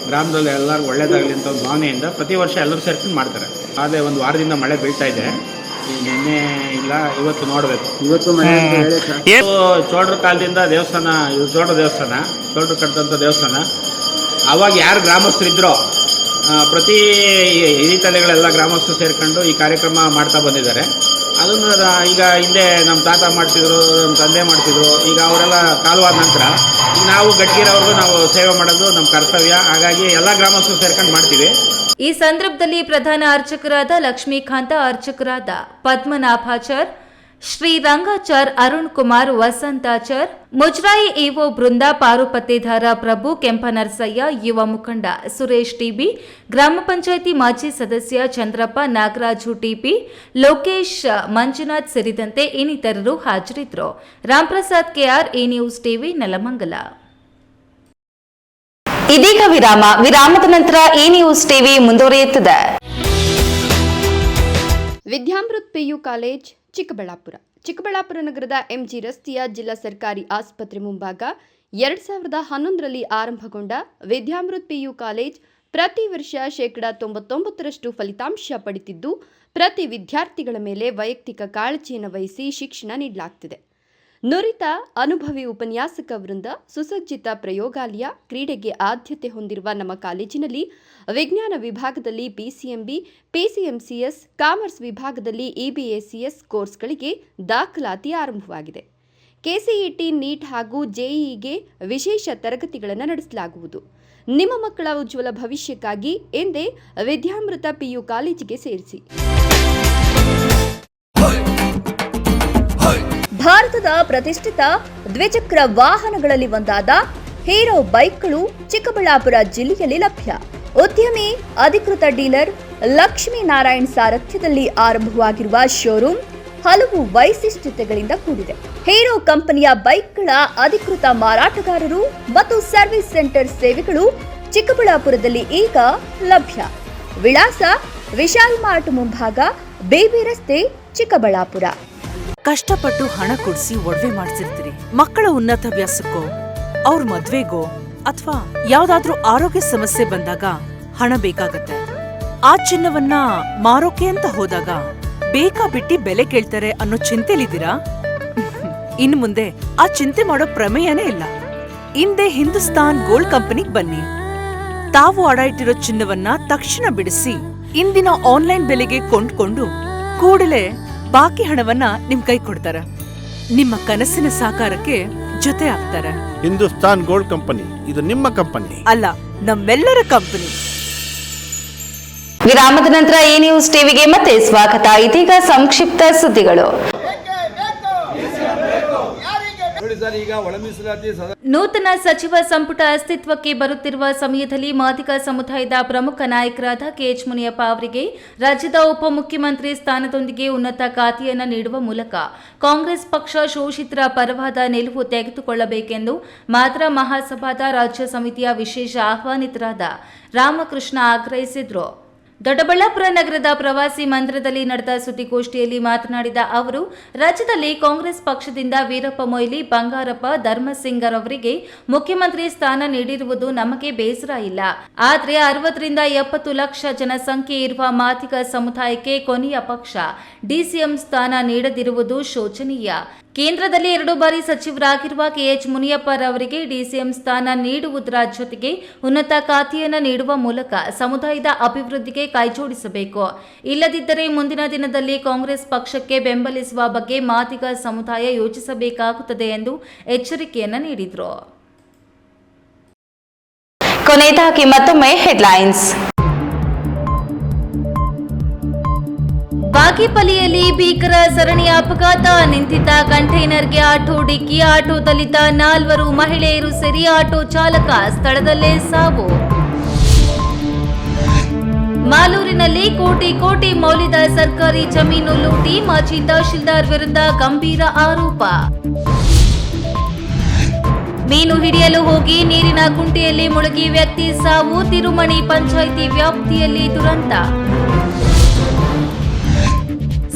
ಗ್ರಾಮದಲ್ಲಿ ಎಲ್ಲರಿಗೂ ಒಳ್ಳೆಯದಾಗಲಿ ಅಂತ ಒಂದು ಭಾವನೆಯಿಂದ ಪ್ರತಿ ವರ್ಷ ಎಲ್ಲರೂ ಸೇರ್ಕೊಂಡು ಮಾಡ್ತಾರೆ. ಆದರೆ ಒಂದು ವಾರದಿಂದ ಮಳೆ ಬೀಳ್ತಾ ಇದೆ. ನಿನ್ನೆ ಇಲ್ಲ, ಇವತ್ತು ನೋಡಬೇಕು. ಇವತ್ತು ಚೋಳರ ಕಾಲದಿಂದ ದೇವಸ್ಥಾನ, ಇದು ಚೋಳರ ದೇವಸ್ಥಾನ, ಚೋಳರು ಕಟ್ಟಿದಂಥ ದೇವಸ್ಥಾನ. ಆವಾಗ ಯಾರು ಗ್ರಾಮಸ್ಥರಿದ್ದರೋ ಪ್ರತಿ ಹಿರಿಯ ತಲೆಗಳೆಲ್ಲ ಗ್ರಾಮಸ್ಥರು ಸೇರ್ಕೊಂಡು ಈ ಕಾರ್ಯಕ್ರಮ ಮಾಡ್ತಾ ಬಂದಿದ್ದಾರೆ. ಅದನ್ನು ಈಗ ಹಿಂದೆ ನಮ್ಮ ತಾತ ಮಾಡ್ತಿದ್ರು, ನಮ್ಮ ತಂದೆ ಮಾಡ್ತಿದ್ರು. ಈಗ ಅವರೆಲ್ಲ ಕಾಲವಾದ ನಂತರ ಈಗ ನಾವು ಗಟ್ಟಿರೋರ್ಗೂ ನಾವು ಸೇವೆ ಮಾಡೋದು ನಮ್ಮ ಕರ್ತವ್ಯ. ಹಾಗಾಗಿ ಎಲ್ಲ ಗ್ರಾಮಸ್ಥರು ಸೇರ್ಕೊಂಡು ಮಾಡ್ತೀವಿ. ಈ ಸಂದರ್ಭದಲ್ಲಿ ಪ್ರಧಾನ ಅರ್ಚಕರಾದ ಲಕ್ಷ್ಮೀಕಾಂತ, ಅರ್ಚಕರಾದ ಪದ್ಮನಾಭಾಚಾರ್, ಶ್ರೀರಂಗಾಚಾರ್, ಅರುಣ್ ಕುಮಾರ್, ವಸಂತಾಚಾರ್, ಮುಜರಾಯಿ ಇಒ ಬೃಂದ, ಪಾರುಪತ್ತೇದಾರ ಪ್ರಭು, ಕೆಂಪನರಸಯ್ಯ, ಯುವ ಮುಖಂಡ ಸುರೇಶ್ ಟಿಬಿ, ಗ್ರಾಮ ಪಂಚಾಯಿತಿ ಮಾಜಿ ಸದಸ್ಯ ಚಂದ್ರಪ್ಪ, ನಾಗರಾಜು ಟಿಪಿ, ಲೋಕೇಶ್, ಮಂಜುನಾಥ್ ಸೇರಿದಂತೆ ಇನ್ನಿತರರು ಹಾಜರಿದ್ದರು. Ramprasad KR, A news TV, Nelamangala. ಇದೀಗ ವಿರಾಮ. ವಿರಾಮದ ನಂತರ ಎ ನ್ಯೂಸ್ ಟಿವಿ ಮುಂದುವರಿಯುತ್ತದೆ. ವಿದ್ಯಾಮೃತ್ ಪಿಯು ಕಾಲೇಜ್ ಚಿಕ್ಕಬಳ್ಳಾಪುರ ನಗರದ ಎಂಜಿ ರಸ್ತೆಯ ಜಿಲ್ಲಾ ಸರ್ಕಾರಿ ಆಸ್ಪತ್ರೆ ಮುಂಭಾಗ 2011ರಲ್ಲಿ ಆರಂಭಗೊಂಡ ವಿದ್ಯಾಮೃತ್ ಪಿಯು ಕಾಲೇಜ್ ಪ್ರತಿ ವರ್ಷ 99% ಫಲಿತಾಂಶ ಪಡೆದಿದ್ದು, ಪ್ರತಿ ವಿದ್ಯಾರ್ಥಿಗಳ ಮೇಲೆ ವೈಯಕ್ತಿಕ ಕಾಳಜಿಯನ್ನು ವಹಿಸಿ ಶಿಕ್ಷಣ ನೀಡಲಾಗುತ್ತಿದೆ. ನುರಿತ ಅನುಭವಿ ಉಪನ್ಯಾಸಕ ವೃಂದ, ಸುಸಜ್ಜಿತ ಪ್ರಯೋಗಾಲಯ, ಕ್ರೀಡೆಗೆ ಆದ್ಯತೆ ಹೊಂದಿರುವ ನಮ್ಮ ಕಾಲೇಜಿನಲ್ಲಿ ವಿಜ್ಞಾನ ವಿಭಾಗದಲ್ಲಿ ಪಿಸಿಎಂಬಿ, ಪಿಸಿಎಂಸಿಎಸ್, ಕಾಮರ್ಸ್ ವಿಭಾಗದಲ್ಲಿ ಇಬಿಎಸಿಎಸ್ ಕೋರ್ಸ್ಗಳಿಗೆ ದಾಖಲಾತಿ ಆರಂಭವಾಗಿದೆ. ಕೆಸಿಇಟಿ, ನೀಟ್ ಹಾಗೂ ಜೆಇಇಗೆ ವಿಶೇಷ ತರಗತಿಗಳನ್ನು ನಡೆಸಲಾಗುವುದು. ನಿಮ್ಮ ಮಕ್ಕಳ ಉಜ್ವಲ ಭವಿಷ್ಯಕ್ಕಾಗಿ ಎಂದೇ ವಿದ್ಯಾಮೃತ ಪಿಯು ಕಾಲೇಜಿಗೆ ಸೇರಿಸಿ. ಭಾರತದ ಪ್ರತಿಷ್ಠಿತ ದ್ವಿಚಕ್ರ ವಾಹನಗಳಲ್ಲಿ ಒಂದಾದ ಹೀರೋ ಬೈಕ್ಗಳು ಚಿಕ್ಕಬಳ್ಳಾಪುರ ಜಿಲ್ಲೆಯಲ್ಲಿ ಲಭ್ಯ. ಉದ್ಯಮಿ ಅಧಿಕೃತ ಡೀಲರ್ ಲಕ್ಷ್ಮೀನಾರಾಯಣ್ ಸಾರಥ್ಯದಲ್ಲಿ ಆರಂಭವಾಗಿರುವ ಶೋರೂಮ್ ಹಲವು ವೈಶಿಷ್ಟ್ಯತೆಗಳಿಂದ ಕೂಡಿದೆ. ಹೀರೋ ಕಂಪನಿಯ ಬೈಕ್ಗಳ ಅಧಿಕೃತ ಮಾರಾಟಗಾರರು ಮತ್ತು ಸರ್ವಿಸ್ ಸೆಂಟರ್ ಸೇವೆಗಳು ಚಿಕ್ಕಬಳ್ಳಾಪುರದಲ್ಲಿ ಈಗ ಲಭ್ಯ. ವಿಳಾಸ ವಿಶಾಲ್ ಮಾರ್ಟ್ ಮುಂಭಾಗ, ಬೇಬಿ ರಸ್ತೆ, ಚಿಕ್ಕಬಳ್ಳಾಪುರ. ಕಷ್ಟಪಟ್ಟು ಹಣ ಕೊಡಿಸಿ ಒಡವೆ ಮಾಡಿಸಿರ್ತೀರಿ. ಮಕ್ಕಳ ಉನ್ನತ ವ್ಯಾಸಕ್ಕೋ, ಅವ್ರ ಮದ್ವೆಗೋ ಅಥವಾ ಯಾವ್ದಾದ್ರೂ ಆರೋಗ್ಯ ಸಮಸ್ಯೆ ಬಂದಾಗ ಹಣ ಬೇಕಾಗತ್ತೆ. ಆ ಚಿನ್ನವನ್ನ ಮಾರೋಕೆ ಅಂತ ಹೋದಾಗ ಬೇಕಾಬಿಟ್ಟಿ ಬೆಲೆ ಕೇಳ್ತಾರೆ ಅನ್ನೋ ಚಿಂತೆಲಿದ್ದೀರಾ? ಇನ್ನು ಮುಂದೆ ಆ ಚಿಂತೆ ಮಾಡೋ ಪ್ರಮೇಯನೇ ಇಲ್ಲ. ಹಿಂದೆ ಹಿಂದೂಸ್ತಾನ್ ಗೋಲ್ಡ್ ಕಂಪನಿಗೆ ಬನ್ನಿ. ತಾವು ಅಡ ಇಟ್ಟಿರೋ ಚಿನ್ನವನ್ನ ತಕ್ಷಣ ಬಿಡಿಸಿ ಇಂದಿನ ಆನ್ಲೈನ್ ಬೆಲೆಗೆ ಕೊಂಡ್ಕೊಂಡು ಕೂಡಲೇ ಬಾಕಿ ಹಣವನ್ನ ನಿಮ್ ಕೈ ಕೊಡ್ತಾರ. ನಿಮ್ಮ ಕನಸಿನ ಸಾಕಾರಕ್ಕೆ ಜೊತೆ ಆಗ್ತಾರೆ. ಹಿಂದೂಸ್ತಾನ್ ಗೋಲ್ಡ್ ಕಂಪನಿ, ಇದು ನಿಮ್ಮ ಕಂಪನಿ ಅಲ್ಲ, ನಮ್ಮೆಲ್ಲರ ಕಂಪನಿ. ವಿರಾಮದ ನಂತರ ಎ ನ್ಯೂಸ್ ಟಿವಿಗೆ ಮತ್ತೆ ಸ್ವಾಗತ. ಇದೀಗ ಸಂಕ್ಷಿಪ್ತ ಸುದ್ದಿಗಳು. ನೂತನ ಸಚಿವ ಸಂಪುಟ ಅಸ್ತಿತ್ವಕ್ಕೆ ಬರುತ್ತಿರುವ ಸಮಯದಲ್ಲಿ ಮಾದಿಗ ಸಮುದಾಯದ ಪ್ರಮುಖ ನಾಯಕರಾದ ಕೆಎಚ್ ಮುನಿಯಪ್ಪ ಅವರಿಗೆ ರಾಜ್ಯದ ಉಪಮುಖ್ಯಮಂತ್ರಿ ಸ್ಥಾನದೊಂದಿಗೆ ಉನ್ನತ ಖಾತೆಯನ್ನು ನೀಡುವ ಮೂಲಕ ಕಾಂಗ್ರೆಸ್ ಪಕ್ಷ ಶೋಷಿತರ ಪರವಾದ ನಿಲುವು ತೆಗೆದುಕೊಳ್ಳಬೇಕೆಂದು ಮಾತ್ರ ಮಹಾಸಭಾದ ರಾಜ್ಯ ಸಮಿತಿಯ ವಿಶೇಷ ಆಹ್ವಾನಿತರಾದ ರಾಮಕೃಷ್ಣ ಆಗ್ರಹಿಸಿದರು. ದೊಡ್ಡಬಳ್ಳಾಪುರ ನಗರದ ಪ್ರವಾಸಿ ಮಂದಿರದಲ್ಲಿ ನಡೆದ ಸುದ್ದಿಗೋಷ್ಠಿಯಲ್ಲಿ ಮಾತನಾಡಿದ ಅವರು, ರಾಜ್ಯದಲ್ಲಿ ಕಾಂಗ್ರೆಸ್ ಪಕ್ಷದಿಂದ ವೀರಪ್ಪ ಮೊಯ್ಲಿ, ಬಂಗಾರಪ್ಪ, ಧರ್ಮಸಿಂಗರ್ ಅವರಿಗೆ ಮುಖ್ಯಮಂತ್ರಿ ಸ್ಥಾನ ನೀಡಿರುವುದು ನಮಗೆ ಬೇಸರ ಇಲ್ಲ. ಆದರೆ 60ರಿಂದ 70 ಲಕ್ಷ ಜನಸಂಖ್ಯೆ ಇರುವ ಮಾದಿಗ ಸಮುದಾಯಕ್ಕೆ ಕೊನೆಯ ಪಕ್ಷ ಡಿಸಿಎಂ ಸ್ಥಾನ ನೀಡದಿರುವುದು ಶೋಚನೀಯ. ಕೇಂದ್ರದಲ್ಲಿ 2 ಬಾರಿ ಸಚಿವರಾಗಿರುವ ಕೆಎಚ್ ಮುನಿಯಪ್ಪರವರಿಗೆ ಡಿಸಿಎಂ ಸ್ಥಾನ ನೀಡುವುದರ ಜೊತೆಗೆ ಉನ್ನತ ಖಾತೆಯನ್ನು ನೀಡುವ ಮೂಲಕ ಸಮುದಾಯದ ಅಭಿವೃದ್ಧಿಗೆ ಕೈಜೋಡಿಸಬೇಕು. ಇಲ್ಲದಿದ್ದರೆ ಮುಂದಿನ ದಿನದಲ್ಲಿ ಕಾಂಗ್ರೆಸ್ ಪಕ್ಷಕ್ಕೆ ಬೆಂಬಲಿಸುವ ಬಗ್ಗೆ ಮಾದಿಗ ಸಮುದಾಯ ಯೋಚಿಸಬೇಕಾಗುತ್ತದೆ ಎಂದು ಎಚ್ಚರಿಕೆಯನ್ನು ನೀಡಿದರು. ಕೊನೆಯದಾಗಿ ಮತ್ತೊಮ್ಮೆ ಹೆಡ್ಲೈನ್ಸ್. ಬಾಗೇಪಲ್ಲಿಯಲ್ಲಿ ಭೀಕರ ಸರಣಿ ಅಪಘಾತ. ನಿಂತಿದ್ದ ಕಂಟೈನರ್ಗೆ ಆಟೋ ಡಿಕ್ಕಿ. ಆಟೋದಲ್ಲಿದ್ದ 4 ಮಹಿಳೆಯರು ಸೇರಿ ಆಟೋ ಚಾಲಕ ಸ್ಥಳದಲ್ಲೇ ಸಾವು. ಮಾಲೂರಿನಲ್ಲಿ ಕೋಟಿ ಮೌಲ್ಯದ ಸರ್ಕಾರಿ ಜಮೀನು ಲೂಟಿ. ಮಾಜಿ ತಹಶೀಲ್ದಾರ್ ವಿರುದ್ಧ ಗಂಭೀರ ಆರೋಪ. ಮೀನು ಹಿಡಿಯಲು ಹೋಗಿ ನೀರಿನ ಕುಂಟೆಯಲ್ಲಿ ಮುಳುಗಿ ವ್ಯಕ್ತಿ ಸಾವು. ತಿರುಮಣಿ ಪಂಚಾಯಿತಿ ವ್ಯಾಪ್ತಿಯಲ್ಲಿ ದುರಂತ.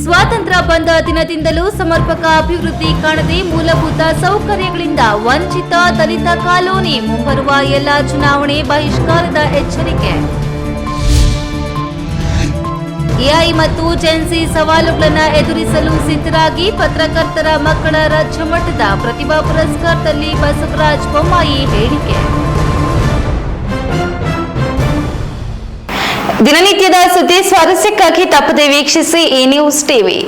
ಸ್ವಾತಂತ್ರ್ಯ ಬಂದ ದಿನದಿಂದಲೂ ಸಮರ್ಪಕ ಅಭಿವೃದ್ಧಿ ಕಾಣದೆ ಮೂಲಭೂತ ಸೌಕರ್ಯಗಳಿಂದ ವಂಚಿತ ದಲಿತ ಕಾಲೋನಿ. ಮುಂಬರುವ ಎಲ್ಲ ಚುನಾವಣೆ ಬಹಿಷ್ಕಾರದ ಎಚ್ಚರಿಕೆ. ಎಐ ಮತ್ತು ಜೆನ್ಸಿ ಸವಾಲುಗಳನ್ನು ಎದುರಿಸಲು ಸಿದ್ಧರಾಗಿ ಪತ್ರಕರ್ತರ ಮಕ್ಕಳ ರಾಜ್ಯ ಮಟ್ಟದ ಪ್ರತಿಭಾ ಪುರಸ್ಕಾರದಲ್ಲಿ ಬಸವರಾಜ ಬೊಮ್ಮಾಯಿ ಹೇಳಿಕೆ. ದಿನನಿತ್ಯದ ಸುದ್ದಿ ಸ್ವಾರಸ್ಯಕ್ಕಾಗಿ ತಪ್ಪದೆ ವೀಕ್ಷಿಸಿ ಈ ನ್ಯೂಸ್ ಟಿವಿ.